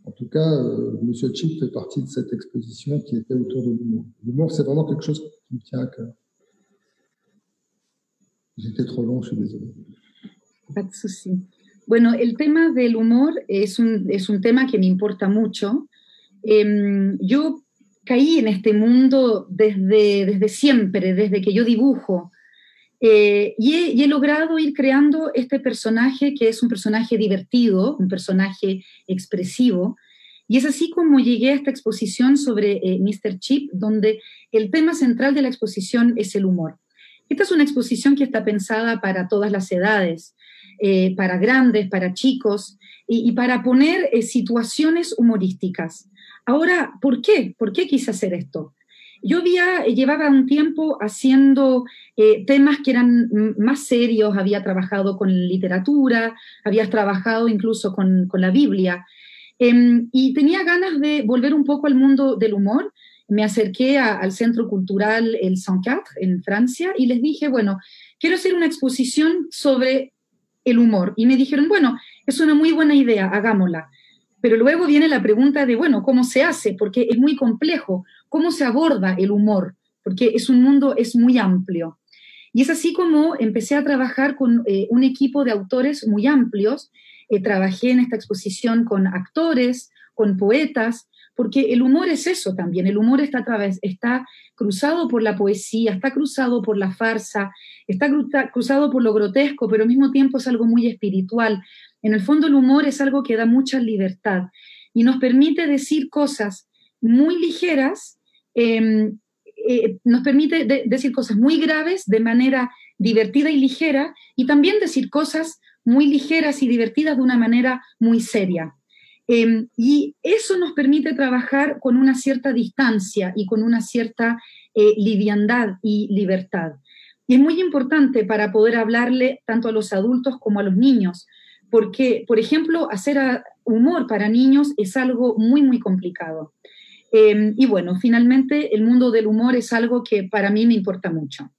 en tout cas, Monsieur Chip fait partie de cette exposition qui était autour de l'humour. L'humour, c'est vraiment quelque chose qui me tient à cœur. J'étais trop long, je suis désolé. Pas de souci. Bueno, el tema del humor es un tema que me importa mucho. Yo caí en este mundo desde siempre, desde que yo dibujo. Y he logrado ir creando este personaje que es un personaje divertido, un personaje expresivo, y es así como llegué a esta exposición sobre Mr. Chip, donde el tema central de la exposición es el humor. Esta es una exposición que está pensada para todas las edades, para grandes, para chicos, y para poner situaciones humorísticas. Ahora, ¿por qué? ¿Por qué quise hacer esto? Yo llevaba un tiempo haciendo temas que eran más serios, había trabajado con literatura, había trabajado incluso con la Biblia, y tenía ganas de volver un poco al mundo del humor. Me acerqué al Centro Cultural El 104 en Francia y les dije, bueno, quiero hacer una exposición sobre el humor. Y me dijeron, bueno, es una muy buena idea, hagámosla. Pero luego viene la pregunta de, bueno, ¿cómo se hace? Porque es muy complejo. ¿Cómo se aborda el humor? Porque es un mundo, es muy amplio. Y es así como empecé a trabajar con un equipo de autores muy amplios. Trabajé en esta exposición con actores, con poetas, porque el humor es eso también. El humor está cruzado por la poesía, está cruzado por la farsa, está cruzado por lo grotesco, pero al mismo tiempo es algo muy espiritual. En el fondo el humor es algo que da mucha libertad y nos permite decir cosas muy ligeras, nos permite decir cosas muy graves de manera divertida y ligera, y también decir cosas muy ligeras y divertidas de una manera muy seria. Y eso nos permite trabajar con una cierta distancia y con una cierta liviandad y libertad. Y es muy importante para poder hablarle tanto a los adultos como a los niños, porque, por ejemplo, hacer humor para niños es algo muy, muy complicado. Y bueno, finalmente el mundo del humor es algo que para mí me importa mucho.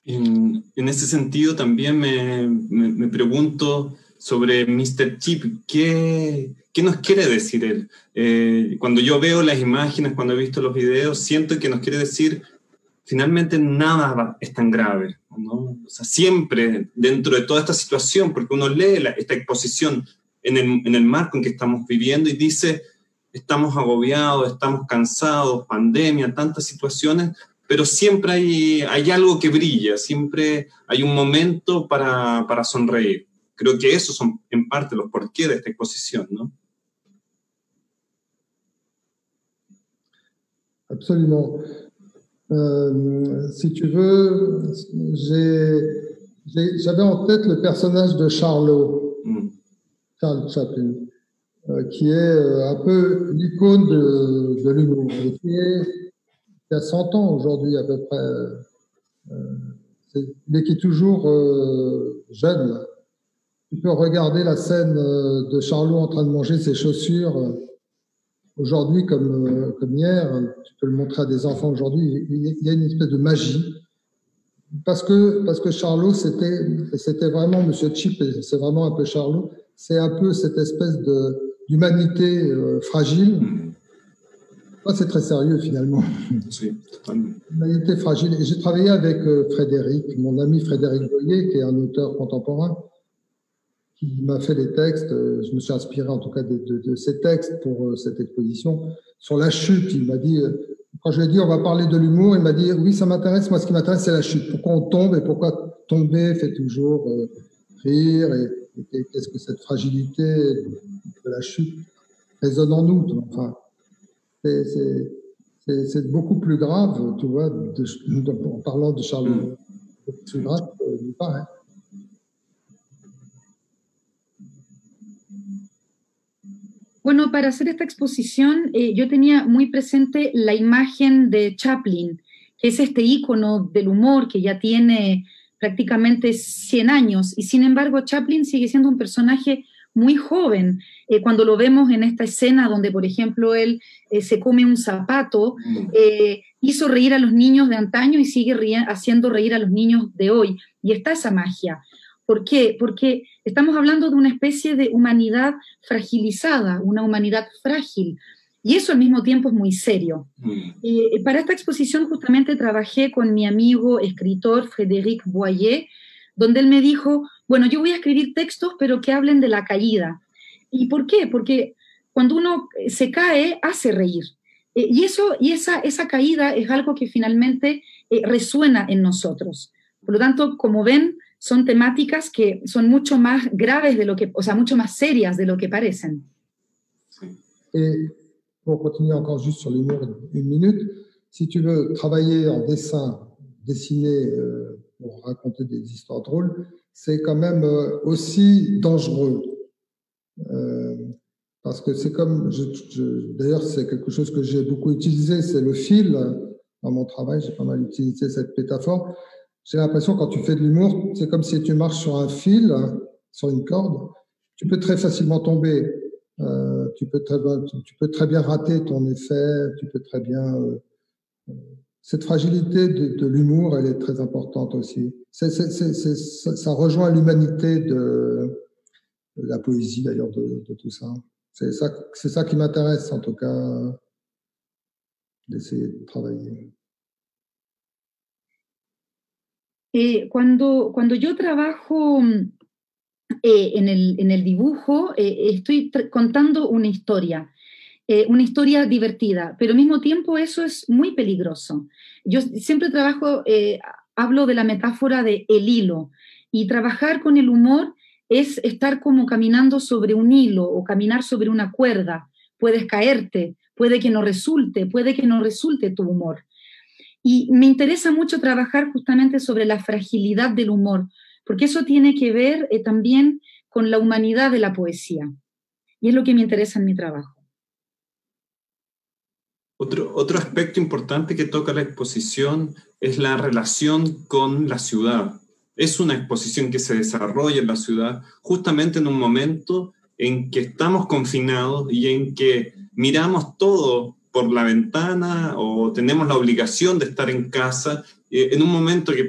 En ese sentido también me pregunto sobre Mr. Chip, ¿qué nos quiere decir él? Cuando yo veo las imágenes, cuando he visto los videos, siento que nos quiere decir, finalmente nada es tan grave, ¿no? O sea, siempre dentro de toda esta situación, porque uno lee esta exposición en el marco en que estamos viviendo y dice, estamos agobiados, estamos cansados, pandemia, tantas situaciones, pero siempre hay algo que brilla, siempre hay un momento para sonreír. Creo que esos son en parte los porqués de esta exposición, ¿no? Absolument. Si tu veux, j'avais en tête le personnage de Charlot, Charles Chaplin, qui est un peu l'icône de l'humour, et qui a 100 ans aujourd'hui à peu près, mais qui est toujours jeune. Tu peux regarder la scène de Charlot en train de manger ses chaussures aujourd'hui comme hier, tu peux le montrer à des enfants aujourd'hui, il y a une espèce de magie. Parce que Charlot, c'était vraiment Monsieur Chip, et c'est vraiment un peu Charlot, c'est un peu cette espèce d'humanité fragile. Ça, c'est très sérieux finalement. Sí, totalmente. L'humanité fragile. Et j'ai travaillé avec Frédéric, mon ami Frédéric Boyer, qui est un auteur contemporain, qui m'a fait les textes. Je me suis inspiré en tout cas de ces textes pour cette exposition. Sur la chute, il m'a dit, quand je lui ai dit on va parler de l'humour, il m'a dit oui, ça m'intéresse, moi ce qui m'intéresse c'est la chute. Pourquoi on tombe et pourquoi tomber fait toujours rire et qu'est-ce que cette fragilité de la chute résonne en nous. Enfin, c'est beaucoup plus grave, tu vois, en parlant de Charlot. Beaucoup plus grave, il paraît. Bueno, para hacer esta exposición yo tenía muy presente la imagen de Chaplin, que es este ícono del humor que ya tiene prácticamente 100 años, y sin embargo Chaplin sigue siendo un personaje muy joven. Cuando lo vemos en esta escena donde, por ejemplo, él se come un zapato, hizo reír a los niños de antaño y sigue haciendo reír a los niños de hoy, y está esa magia. ¿Por qué? Porque estamos hablando de una especie de humanidad fragilizada, una humanidad frágil, y eso al mismo tiempo es muy serio. Para esta exposición justamente trabajé con mi amigo escritor Frédéric Boyer, donde él me dijo, bueno, yo voy a escribir textos, pero que hablen de la caída. ¿Y por qué? Porque cuando uno se cae, hace reír. Y esa caída es algo que finalmente resuena en nosotros. Por lo tanto, como ven, son temáticas que son mucho más graves de lo que, o sea, mucho más serias de lo que parecen. Et pour continuer encore juste sur l'humour, une minute, si tu veux travailler en dessin, dessiner pour raconter des histoires drôles, c'est quand même aussi dangereux. Parce que c'est comme, d'ailleurs c'est quelque chose que j'ai beaucoup utilisé, c'est le fil. Dans mon travail, j'ai pas mal utilisé cette métaphore. J'ai l'impression quand tu fais de l'humour, c'est comme si tu marches sur un fil, sur une corde. Tu peux très facilement tomber. Tu peux très bien rater ton effet. Tu peux très bien. Cette fragilité de l'humour, elle est très importante aussi. Ça rejoint l'humanité de la poésie d'ailleurs de tout ça. C'est ça qui m'intéresse en tout cas, d'essayer de travailler. Cuando yo trabajo en el dibujo, estoy contando una historia divertida, pero al mismo tiempo eso es muy peligroso. Yo siempre hablo de la metáfora de el hilo, y trabajar con el humor es estar como caminando sobre un hilo o caminar sobre una cuerda. Puedes caerte, puede que no resulte tu humor. Y me interesa mucho trabajar justamente sobre la fragilidad del humor, porque eso tiene que ver también con la humanidad de la poesía. Y es lo que me interesa en mi trabajo. Otro aspecto importante que toca la exposición es la relación con la ciudad. Es una exposición que se desarrolla en la ciudad justamente en un momento en que estamos confinados y en que miramos todo por la ventana o tenemos la obligación de estar en casa, en un momento que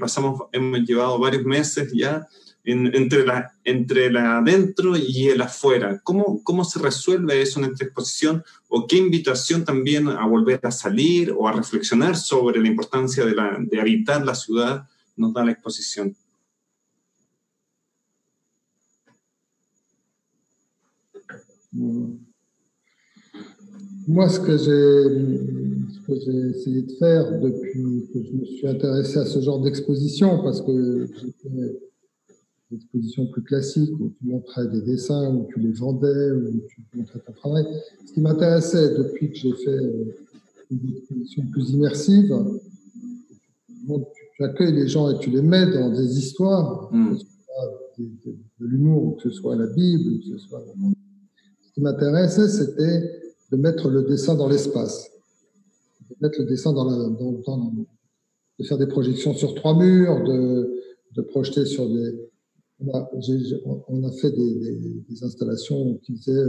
hemos llevado varios meses ya entre la adentro y el afuera. ¿Cómo se resuelve eso en esta exposición? ¿O qué invitación también a volver a salir o a reflexionar sobre la importancia de habitar la ciudad nos da la exposición? Moi, ce que j'ai essayé de faire depuis que je me suis intéressé à ce genre d'exposition, parce que expositions plus classiques où tu montrais des dessins, où tu les vendais, où tu montrais ton travail. Ce qui m'intéressait depuis que j'ai fait une exposition plus immersive, tu accueilles les gens et tu les mets dans des histoires, que ce soit de l'humour, ou que ce soit la Bible, ou que ce soit... Ce qui m'intéressait, c'était de mettre le dessin dans l'espace, de mettre le dessin de faire des projections sur 3 murs, de projeter sur des... On a fait des installations qui faisaient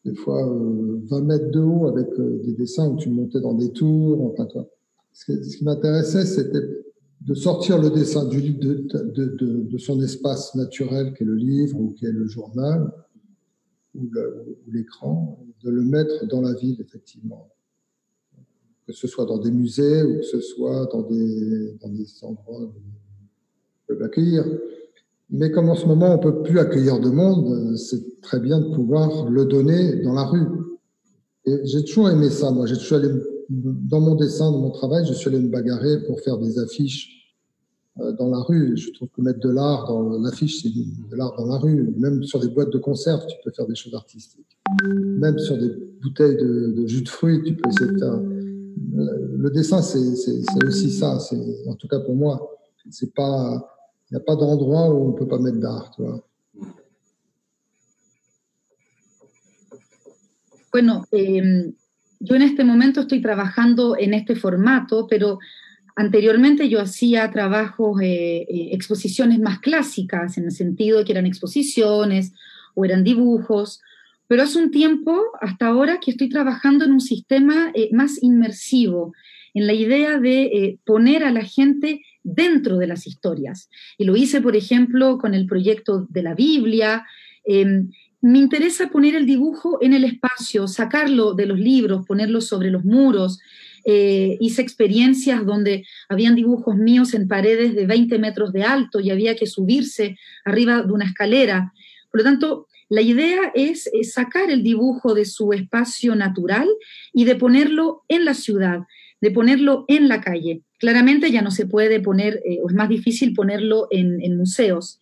des fois 20 mètres de haut avec des dessins où tu montais dans des tours. Enfin, toi. Ce qui m'intéressait, c'était de sortir le dessin de son espace naturel, qui est le livre ou qui est le journal ou l'écran, de le mettre dans la ville, effectivement. Que ce soit dans des musées ou que ce soit dans des endroits où on peut l'accueillir. Mais comme en ce moment, on ne peut plus accueillir de monde, c'est très bien de pouvoir le donner dans la rue. Et j'ai toujours aimé ça, moi. J'ai toujours allé, dans mon dessin, dans mon travail, je suis allé me bagarrer pour faire des affiches dans la rue. Je trouve que mettre de l'art dans l'affiche, c'est de l'art dans la rue. Même sur des boîtes de conserve, tu peux faire des choses artistiques. Même sur des bouteilles de jus de fruits, tu peux essayer de faire... Le dessin, c'est aussi ça. En tout cas pour moi, c'est pas... Il n'y a pas d'endroit où on ne peut pas mettre d'art, tu vois. Bueno, yo en este momento estoy trabajando en este formato, pero anteriormente yo hacía trabajos, exposiciones más clásicas, en el sentido de que eran exposiciones o eran dibujos, pero hace un tiempo, hasta ahora, que estoy trabajando en un sistema más inmersivo, en la idea de poner a la gente dentro de las historias. Y lo hice, por ejemplo, con el proyecto de la Biblia. Me interesa poner el dibujo en el espacio, sacarlo de los libros, ponerlo sobre los muros. Hice experiencias donde habían dibujos míos en paredes de 20 metros de alto y había que subirse arriba de una escalera. Por lo tanto, la idea es sacar el dibujo de su espacio natural y de ponerlo en la ciudad, de ponerlo en la calle. Claramente ya no se puede poner, o es más difícil ponerlo en museos.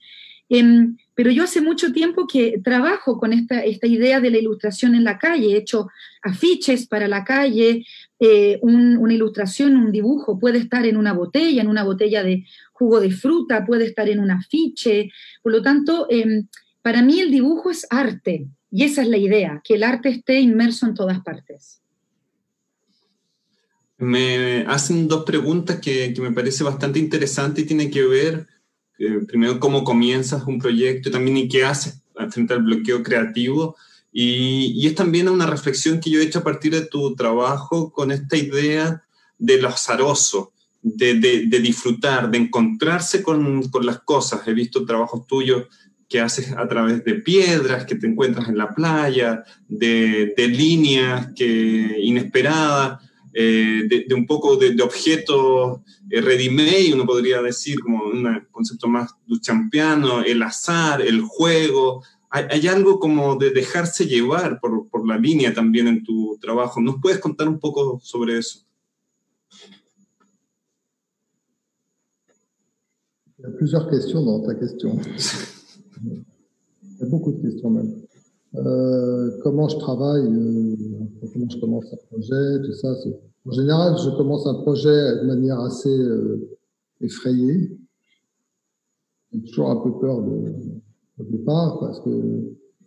Pero yo hace mucho tiempo que trabajo con esta idea de la ilustración en la calle. He hecho afiches para la calle, una ilustración, un dibujo puede estar en una botella de jugo de fruta, puede estar en un afiche. Por lo tanto, para mí el dibujo es arte, y esa es la idea, que el arte esté inmerso en todas partes. Me hacen 2 preguntas que me parece bastante interesante y tiene que ver, primero, cómo comienzas un proyecto y también y qué haces frente al bloqueo creativo. Y es también una reflexión que yo he hecho a partir de tu trabajo con esta idea de lo azaroso, de disfrutar, de encontrarse con las cosas. He visto trabajos tuyos que haces a través de piedras que te encuentras en la playa, de líneas inesperadas, de un poco de objetos ready-made, uno podría decir, como un concepto más duchampiano, el azar, el juego. Hay algo como de dejarse llevar por la línea también en tu trabajo. ¿Nos puedes contar un poco sobre eso? Il y a plusieurs questions dans ta question. Il y a beaucoup de questions même. Comment je travaille, comment je commence un projet, tout ça. En général, je commence un projet de manière assez effrayée. J'ai toujours un peu peur au départ, parce que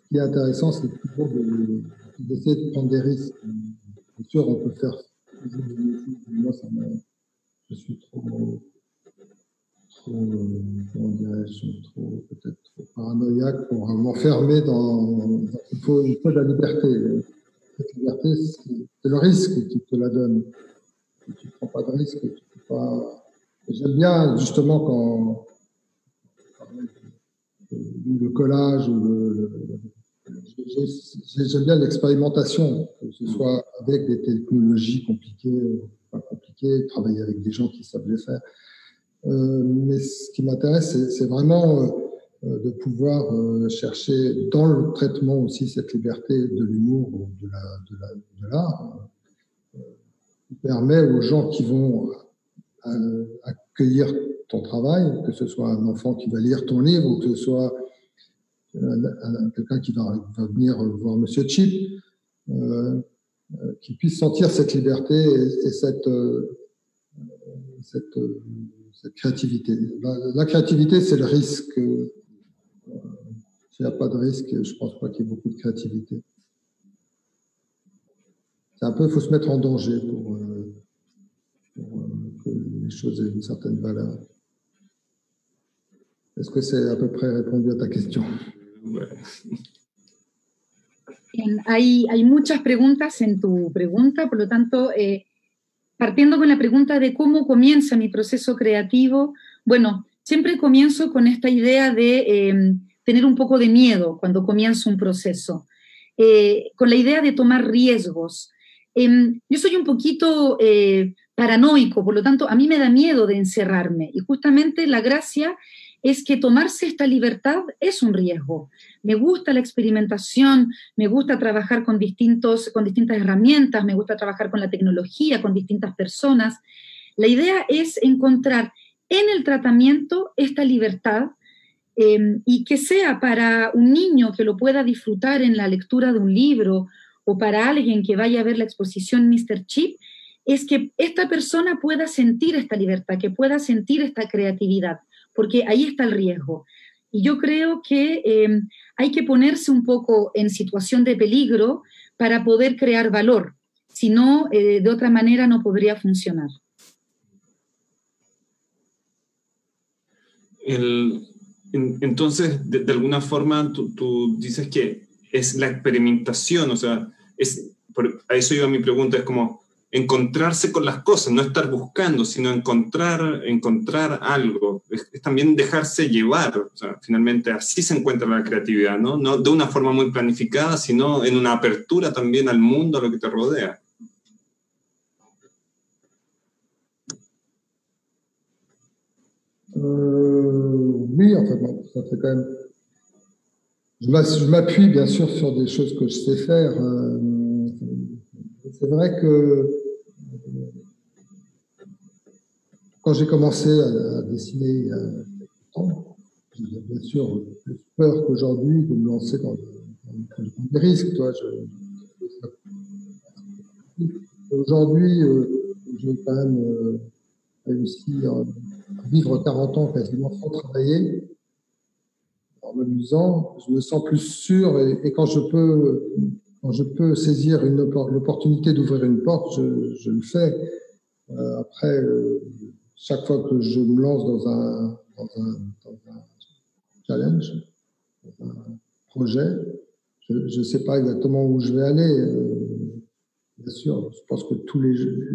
ce qui est intéressant, c'est toujours d'essayer de prendre des risques. Bien sûr, on peut faire... Moi, je suis trop comment dirais-je, peut-être trop paranoïaque pour m'enfermer dans... Il faut de la liberté. Cette liberté, c'est le risque qui te la donne. Si tu ne prends pas de risque, tu peux pas... J'aime bien, justement, quand le collage, j'aime bien l'expérimentation, que ce soit avec des technologies compliquées ou pas compliquées, travailler avec des gens qui savent les faire. Mais ce qui m'intéresse, c'est vraiment de pouvoir chercher dans le traitement aussi cette liberté de l'humour ou de l'art, qui permet aux gens qui vont accueillir ton travail, que ce soit un enfant qui va lire ton livre ou que ce soit quelqu'un qui va venir voir Monsieur Chip, qui puisse sentir cette liberté et cette créativité. La créativité, c'est le risque. S'il n'y a pas de risque, je ne pense pas qu'il y ait beaucoup de créativité. C'est un peu, il faut se mettre en danger pour que les choses aient une certaine valeur. Est-ce que c'est à peu près répondu à ta question? Bien, hay muchas preguntas en tu pregunta, por lo tanto, partiendo con la pregunta de cómo comienza mi proceso creativo, bueno, siempre comienzo con esta idea de tener un poco de miedo cuando comienzo un proceso, con la idea de tomar riesgos. Yo soy un poquito paranoico, por lo tanto, a mí me da miedo de encerrarme, y justamente la gracia es que tomarse esta libertad es un riesgo. Me gusta la experimentación, me gusta trabajar con distintas herramientas, me gusta trabajar con la tecnología, con distintas personas. La idea es encontrar en el tratamiento esta libertad y que sea para un niño que lo pueda disfrutar en la lectura de un libro o para alguien que vaya a ver la exposición Mr. Chip, es que esta persona pueda sentir esta libertad, que pueda sentir esta creatividad, porque ahí está el riesgo. Y yo creo que hay que ponerse un poco en situación de peligro para poder crear valor. Si no, de otra manera no podría funcionar. Entonces, de alguna forma, tú dices que es la experimentación, o sea, a eso iba mi pregunta, es como encontrarse con las cosas, no estar buscando, sino encontrar algo, es también dejarse llevar, o sea, finalmente así se encuentra la creatividad, ¿no? No de una forma muy planificada, sino en una apertura también al mundo, a lo que te rodea. Oui, enfin, bon, ça fait quand même... Je m'appuie bien sûr sur des choses que je sais faire. C'est vrai que quand j'ai commencé à dessiner il y a quelques temps, j'avais bien sûr plus peur qu'aujourd'hui de me lancer dans des risques. Toi, aujourd'hui, j'ai quand même réussi à vivre 40 ans quasiment sans travailler, en m'amusant. Je me sens plus sûr et quand je peux saisir l'opportunité d'ouvrir une porte, je le fais. Après, chaque fois que je me lance dans un challenge, dans un projet, je ne sais pas exactement où je vais aller. Bien sûr, je pense que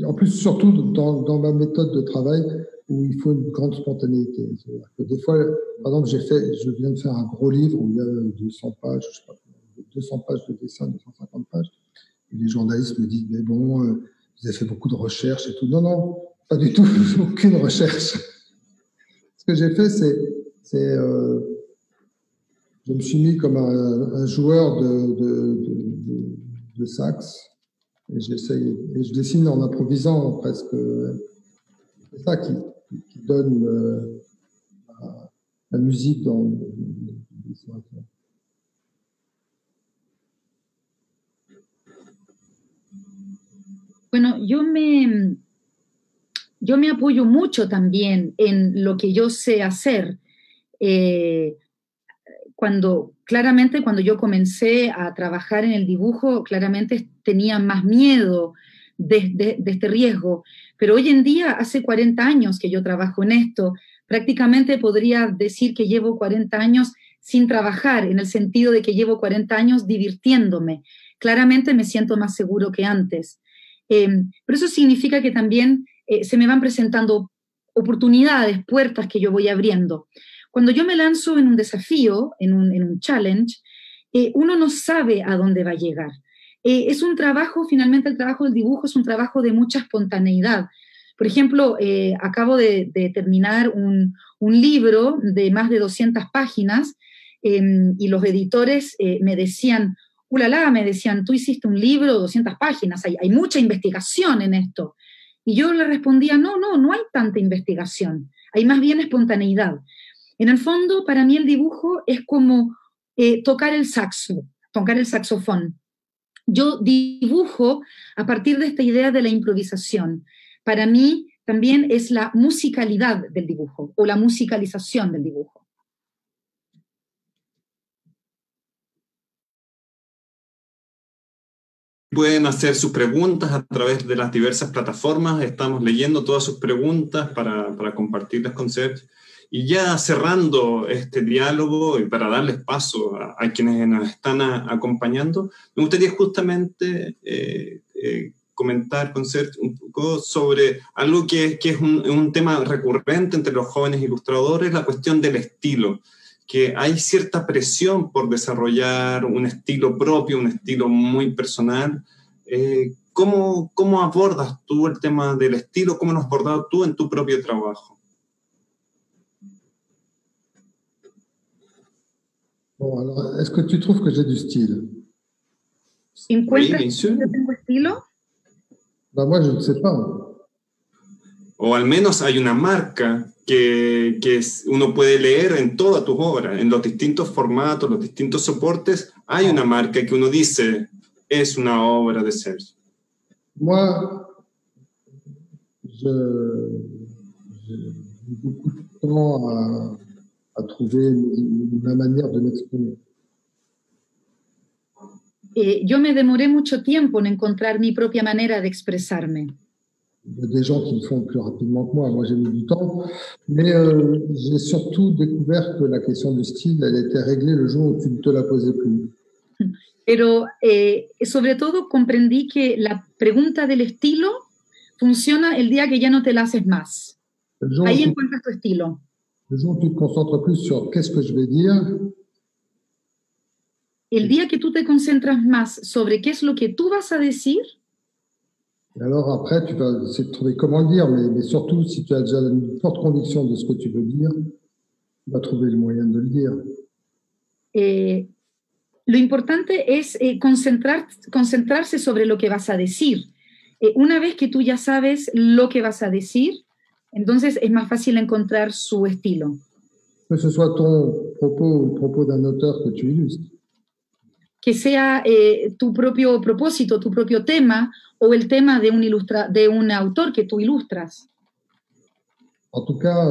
en plus, surtout dans ma méthode de travail, où il faut une grande spontanéité. C'est-à-dire que des fois, par exemple, je viens de faire un gros livre où il y a 200 pages, je sais pas, 200 pages de dessin, 250 pages. Et les journalistes me disent, mais bon, vous avez fait beaucoup de recherches et tout. Non, non, pas du tout, aucune recherche. Ce que j'ai fait, c'est je me suis mis comme un joueur de sax et je dessine en improvisant presque. C'est ça qui donne la musique dans le dessin. Bueno, yo me apoyo mucho también en lo que yo sé hacer. Cuando yo comencé a trabajar en el dibujo, claramente tenía más miedo de este riesgo. Pero hoy en día, hace 40 años que yo trabajo en esto, prácticamente podría decir que llevo 40 años sin trabajar, en el sentido de que llevo 40 años divirtiéndome. Claramente me siento más seguro que antes. Pero eso significa que también se me van presentando oportunidades, puertas que yo voy abriendo. Cuando yo me lanzo en un desafío, en un challenge, uno no sabe a dónde va a llegar. Es un trabajo, finalmente el trabajo del dibujo es un trabajo de mucha espontaneidad. Por ejemplo, acabo de terminar un libro de más de 200 páginas y los editores me decían, me decían, tú hiciste un libro de 200 páginas, hay mucha investigación en esto. Y yo le respondía, no hay tanta investigación. hay más bien espontaneidad. En el fondo, para mí el dibujo es como tocar el saxofón. Yo dibujo a partir de esta idea de la improvisación. Para mí también es la musicalidad del dibujo o la musicalización del dibujo. Pueden hacer sus preguntas a través de las diversas plataformas. Estamos leyendo todas sus preguntas para compartirlas con Serge. Y ya cerrando este diálogo y para darles paso a quienes nos están acompañando, me gustaría justamente comentar con Serge un poco sobre algo que es un tema recurrente entre los jóvenes ilustradores, la cuestión del estilo, que hay cierta presión por desarrollar un estilo propio, un estilo muy personal. ¿Cómo abordas tú el tema del estilo? ¿Cómo lo has abordado tú en tu propio trabajo? Bon, alors, est-ce que tu trouves que j'ai du style? ¿Encuentras que yo tengo estilo? Ben moi, je ne sais pas. O al menos hay una marca que uno puede leer en todas tus obras, en los distintos formatos, los distintos soportes, hay una marca que uno dice, es una obra de Serge. Moi, j'ai beaucoup de temps à trouver ma manière de m'exprimer. Yo me demoré mucho tiempo en encontrar mi propia manera de expresarme. Il y a des gens qui le font plus rapidement que moi. Moi, j'ai mis du temps. Mais j'ai surtout découvert que la question du style, elle était réglée le jour où tu ne te la posais plus. Pero sobre todo comprendí que la pregunta del estilo funciona el día que ya no te la haces más. Ahí encuentras tu estilo. Le jour où tu te concentres plus sur qu'est-ce que je vais dire. El día que tú te concentras más sobre qué es lo que tú vas a decir. Et alors après, tu vas essayer de trouver comment le dire, mais surtout, si tu as déjà une forte conviction de ce que tu veux dire, tu vas trouver le moyen de le dire. Lo importante es concentrarse sobre lo que vas a decir. Una vez que tú ya sabes lo que vas a decir, entonces es más fácil encontrar su estilo. Que ce soit ton propos ou le propos d'un auteur que tu illustres. Que sea tu propio propósito, tu propio tema, o el tema de un autor que tú ilustras. En tout cas,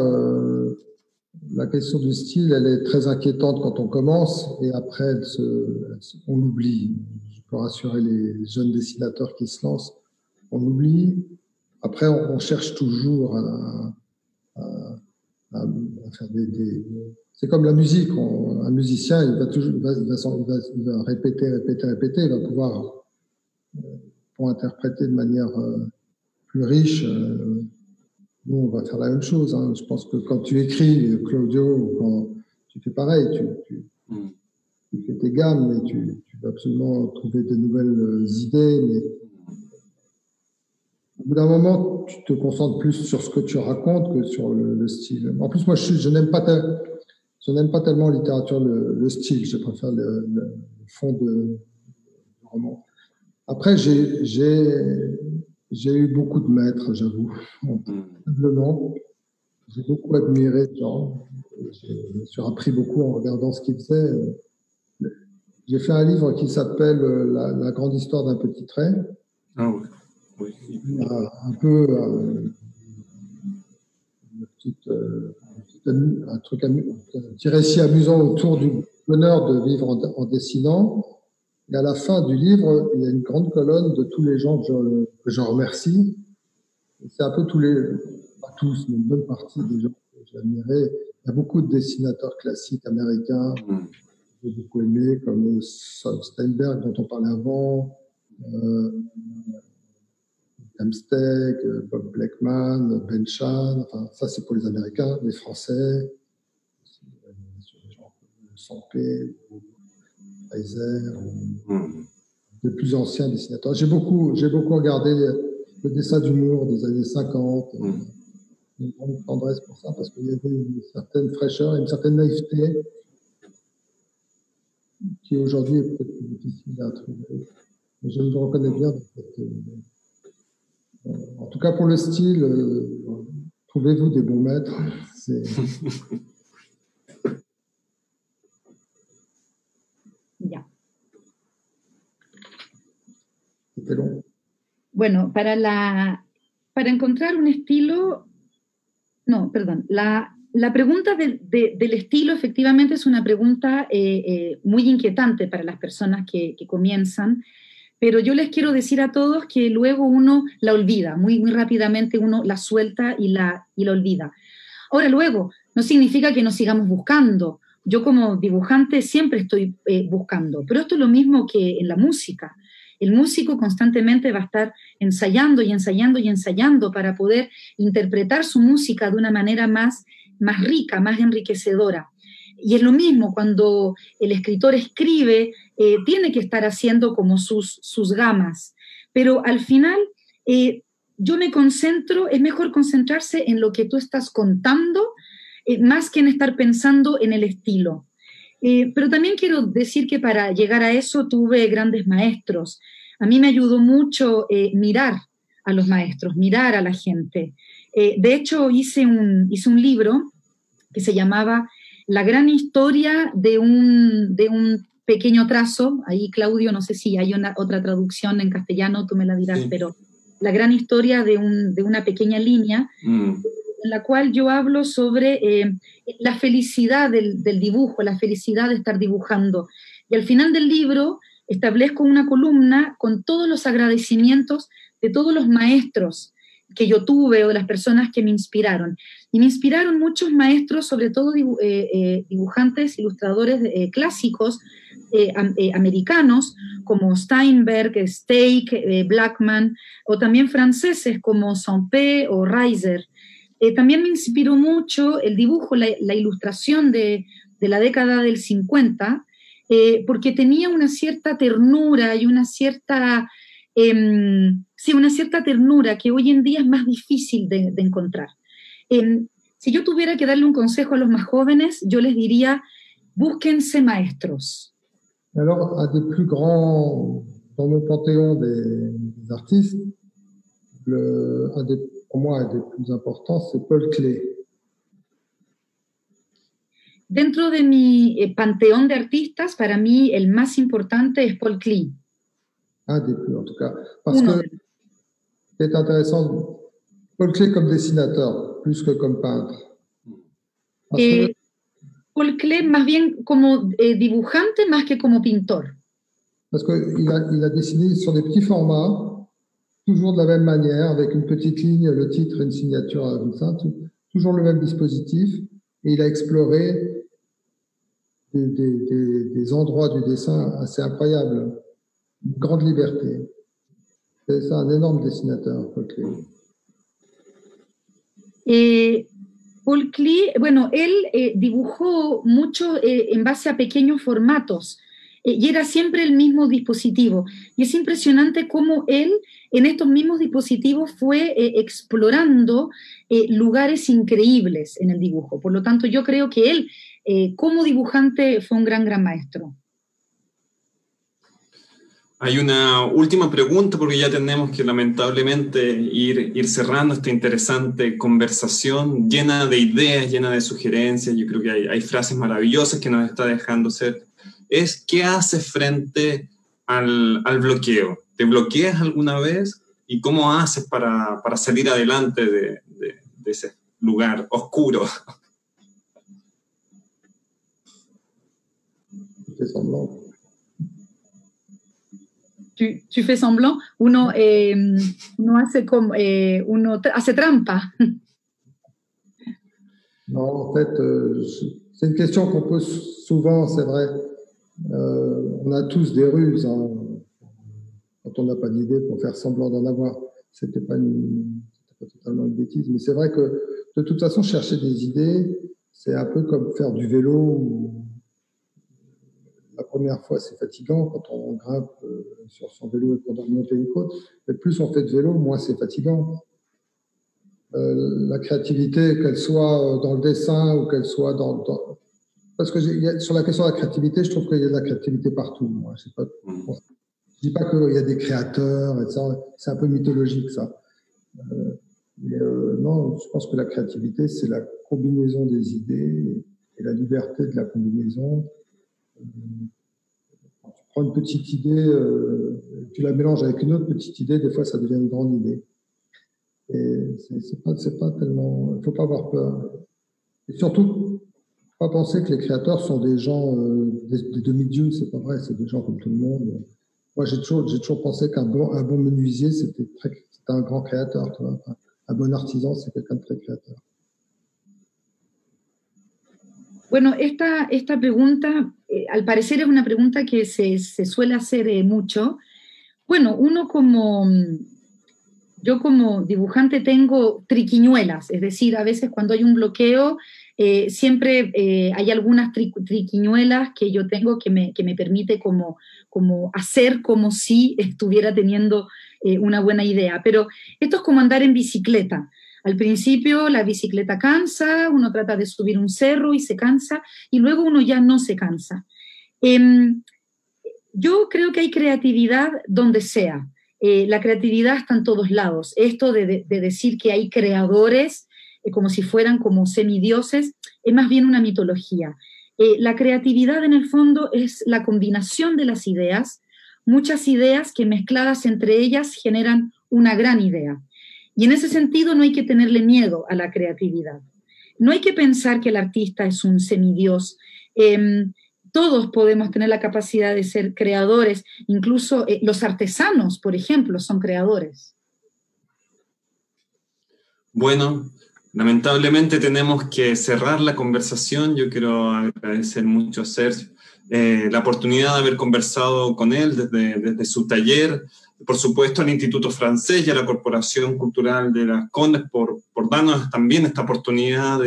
la question du style, elle est très inquiétante quand on commence, et après, on l'oublie. Je peux rassurer les jeunes dessinateurs qui se lancent. On oublie. Après, on cherche toujours à faire des... C'est comme la musique. Un musicien, il va répéter, il va pouvoir pour interpréter de manière plus riche. Nous, on va faire la même chose. Hein. Je pense que quand tu écris, Claudio, quand tu fais pareil, tu fais tes gammes, mais tu vas absolument trouver de nouvelles idées. Mais au bout d'un moment, tu te concentres plus sur ce que tu racontes que sur le style. En plus, moi, je n'aime pas tellement en littérature le style. Je préfère le fond de roman. Après, j'ai eu beaucoup de maîtres, j'avoue. Simplement, j'ai beaucoup admiré ces gens. Je me suis appris beaucoup en regardant ce qu'ils faisaient. J'ai fait un livre qui s'appelle La grande histoire d'un petit trait. Ah oui. Oui. Un peu un petit récit amusant autour du bonheur de vivre en dessinant. Et à la fin du livre, il y a une grande colonne de tous les gens que je remercie. C'est un peu pas tous, mais une bonne partie des gens que j'ai admirés. Il y a beaucoup de dessinateurs classiques américains que j'ai beaucoup aimés, comme Steinberg, dont on parlait avant, Amsteg, Bob Blackman, Ben Chan. Enfin, ça, c'est pour les Américains. Les Français, les gens comme Sampé, Heiser, les plus anciens dessinateurs. J'ai beaucoup regardé le dessin d'humour des années 50, une grande tendresse pour ça, parce qu'il y avait une certaine fraîcheur et une certaine naïveté qui aujourd'hui est peut-être plus difficile à trouver. Mais je me reconnais bien dans cette... En tout cas, pour le style, trouvez-vous des bons maîtres. Ya. Pero... Bueno, para encontrar un estilo, no, perdón, la pregunta del estilo efectivamente es una pregunta muy inquietante para las personas que comienzan, pero yo les quiero decir a todos que luego uno la olvida, muy, muy rápidamente uno la suelta y la olvida. Ahora, luego, no significa que no sigamos buscando. Yo como dibujante siempre estoy buscando, pero esto es lo mismo que en la música. El músico constantemente va a estar ensayando y ensayando y ensayando para poder interpretar su música de una manera más rica, más enriquecedora. Y es lo mismo cuando el escritor escribe, tiene que estar haciendo como sus gamas. Pero al final, yo me concentro, es mejor concentrarse en lo que tú estás contando, más que en estar pensando en el estilo. Pero también quiero decir que para llegar a eso tuve grandes maestros. A mí me ayudó mucho mirar a los maestros, mirar a la gente. De hecho, hice un libro que se llamaba La gran historia de un pequeño trazo. Ahí, Claudio, no sé si hay otra traducción en castellano, tú me la dirás, sí. Pero la gran historia de una pequeña línea, en la cual yo hablo sobre la felicidad del dibujo, la felicidad de estar dibujando. Y al final del libro establezco una columna con todos los agradecimientos de todos los maestros que yo tuve o de las personas que me inspiraron. Y me inspiraron muchos maestros, sobre todo dibujantes, ilustradores clásicos americanos, como Steinberg, Stake, Blackman, o también franceses como Sampé o Reiser. También me inspiró mucho el dibujo, la ilustración de la década del 50, porque tenía una cierta ternura y una cierta ternura que hoy en día es más difícil de encontrar. Si yo tuviera que darle un consejo a los más jóvenes, yo les diría, búsquense maestros. Alors, un des plus grands, dans mon panthéon des artistes, pour moi, un des plus importants, c'est Paul Klee. Dentro de mi panteón de artistas, para mí el más importante es Paul Klee. Un des plus, en tout cas. Parce que c'est intéressant, Paul Klee comme dessinateur, plus que comme peintre. Paul Klee más bien como dibujante más que como pintor. Parce qu'il a dessiné sur des petits formats, toujours de la même manière, avec une petite ligne, le titre et une signature comme ça, toujours le même dispositif, et il a exploré des endroits du dessin assez incroyables, une grande liberté. C'est un énorme dessinateur, Paul Klee. Paul Klee, bueno, él dibujó mucho en base a pequeños formatos, y era siempre el mismo dispositivo. Y es impresionante cómo él, en estos mismos dispositivos, fue explorando lugares increíbles en el dibujo. Por lo tanto, yo creo que él, como dibujante, fue un gran maestro. Hay una última pregunta, porque ya tenemos que lamentablemente ir cerrando esta interesante conversación llena de ideas, llena de sugerencias. Yo creo que hay frases maravillosas que nos está dejando ser. Es, ¿qué haces frente al bloqueo? ¿Te bloqueas alguna vez? ¿Y cómo haces para salir adelante de ese lugar oscuro? Tu fais semblant, uno hace trampa. Non, en fait, c'est une question qu'on pose souvent, c'est vrai. On a tous des ruses, hein, quand on n'a pas d'idée pour faire semblant d'en avoir. C'était pas totalement une bêtise, mais c'est vrai que de toute façon, chercher des idées, c'est un peu comme faire du vélo. La première fois, c'est fatigant quand on grimpe sur son vélo et qu'on doit remonter une côte. Mais plus on fait de vélo, moins c'est fatigant. La créativité, qu'elle soit dans le dessin ou qu'elle soit parce que sur la question de la créativité, je trouve qu'il y a de la créativité partout. Moi, je dis pas qu'il y a des créateurs, et ça, c'est un peu mythologique, ça. Mais non, je pense que la créativité, c'est la combinaison des idées et la liberté de la combinaison. Quand tu prends une petite idée, tu la mélanges avec une autre petite idée, des fois ça devient une grande idée. Et c'est pas tellement... Il ne faut pas avoir peur. Et surtout, il ne faut pas penser que les créateurs sont des gens, des demi-dieux, c'est pas vrai, c'est des gens comme tout le monde. Moi, j'ai toujours pensé qu'un bon menuisier, c'était un grand créateur, tu vois. Un bon artisan, c'est quelqu'un de très créateur. Bueno, esta pregunta, al parecer es una pregunta que se suele hacer mucho. Bueno, yo como dibujante tengo triquiñuelas, es decir, a veces cuando hay un bloqueo, siempre hay algunas triquiñuelas que yo tengo que me permite como hacer como si estuviera teniendo una buena idea. Pero esto es como andar en bicicleta. Al principio la bicicleta cansa, uno trata de subir un cerro y se cansa, y luego uno ya no se cansa. Yo creo que hay creatividad donde sea. La creatividad está en todos lados. Esto de decir que hay creadores como si fueran como semidioses es más bien una mitología. La creatividad en el fondo es la combinación de las ideas, muchas ideas que mezcladas entre ellas generan una gran idea. Y en ese sentido no hay que tenerle miedo a la creatividad. No hay que pensar que el artista es un semidios. Todos podemos tener la capacidad de ser creadores, incluso los artesanos, por ejemplo, son creadores. Bueno, lamentablemente tenemos que cerrar la conversación. Yo quiero agradecer mucho a Serge la oportunidad de haber conversado con él desde su taller, por supuesto al Instituto Francés y a la Corporación Cultural de las Condes por darnos también esta oportunidad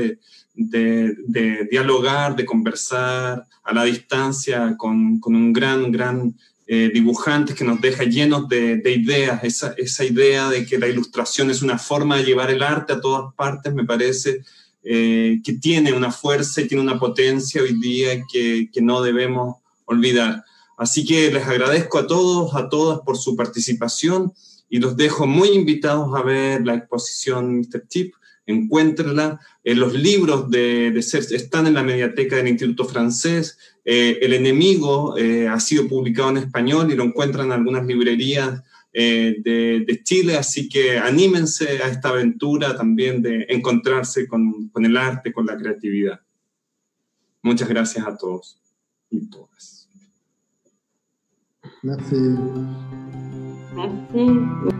de dialogar, de conversar a la distancia con un gran dibujante que nos deja llenos de ideas. Esa idea de que la ilustración es una forma de llevar el arte a todas partes, me parece que tiene una fuerza y tiene una potencia hoy día que no debemos olvidar. Así que les agradezco a todos, a todas por su participación y los dejo muy invitados a ver la exposición Mr. Chip. Encuéntrenla. Los libros de Serge están en la mediateca del Instituto Francés. El enemigo ha sido publicado en español y lo encuentran en algunas librerías de Chile, así que anímense a esta aventura también de encontrarse con el arte, con la creatividad. Muchas gracias a todos y todas. Merci. Merci.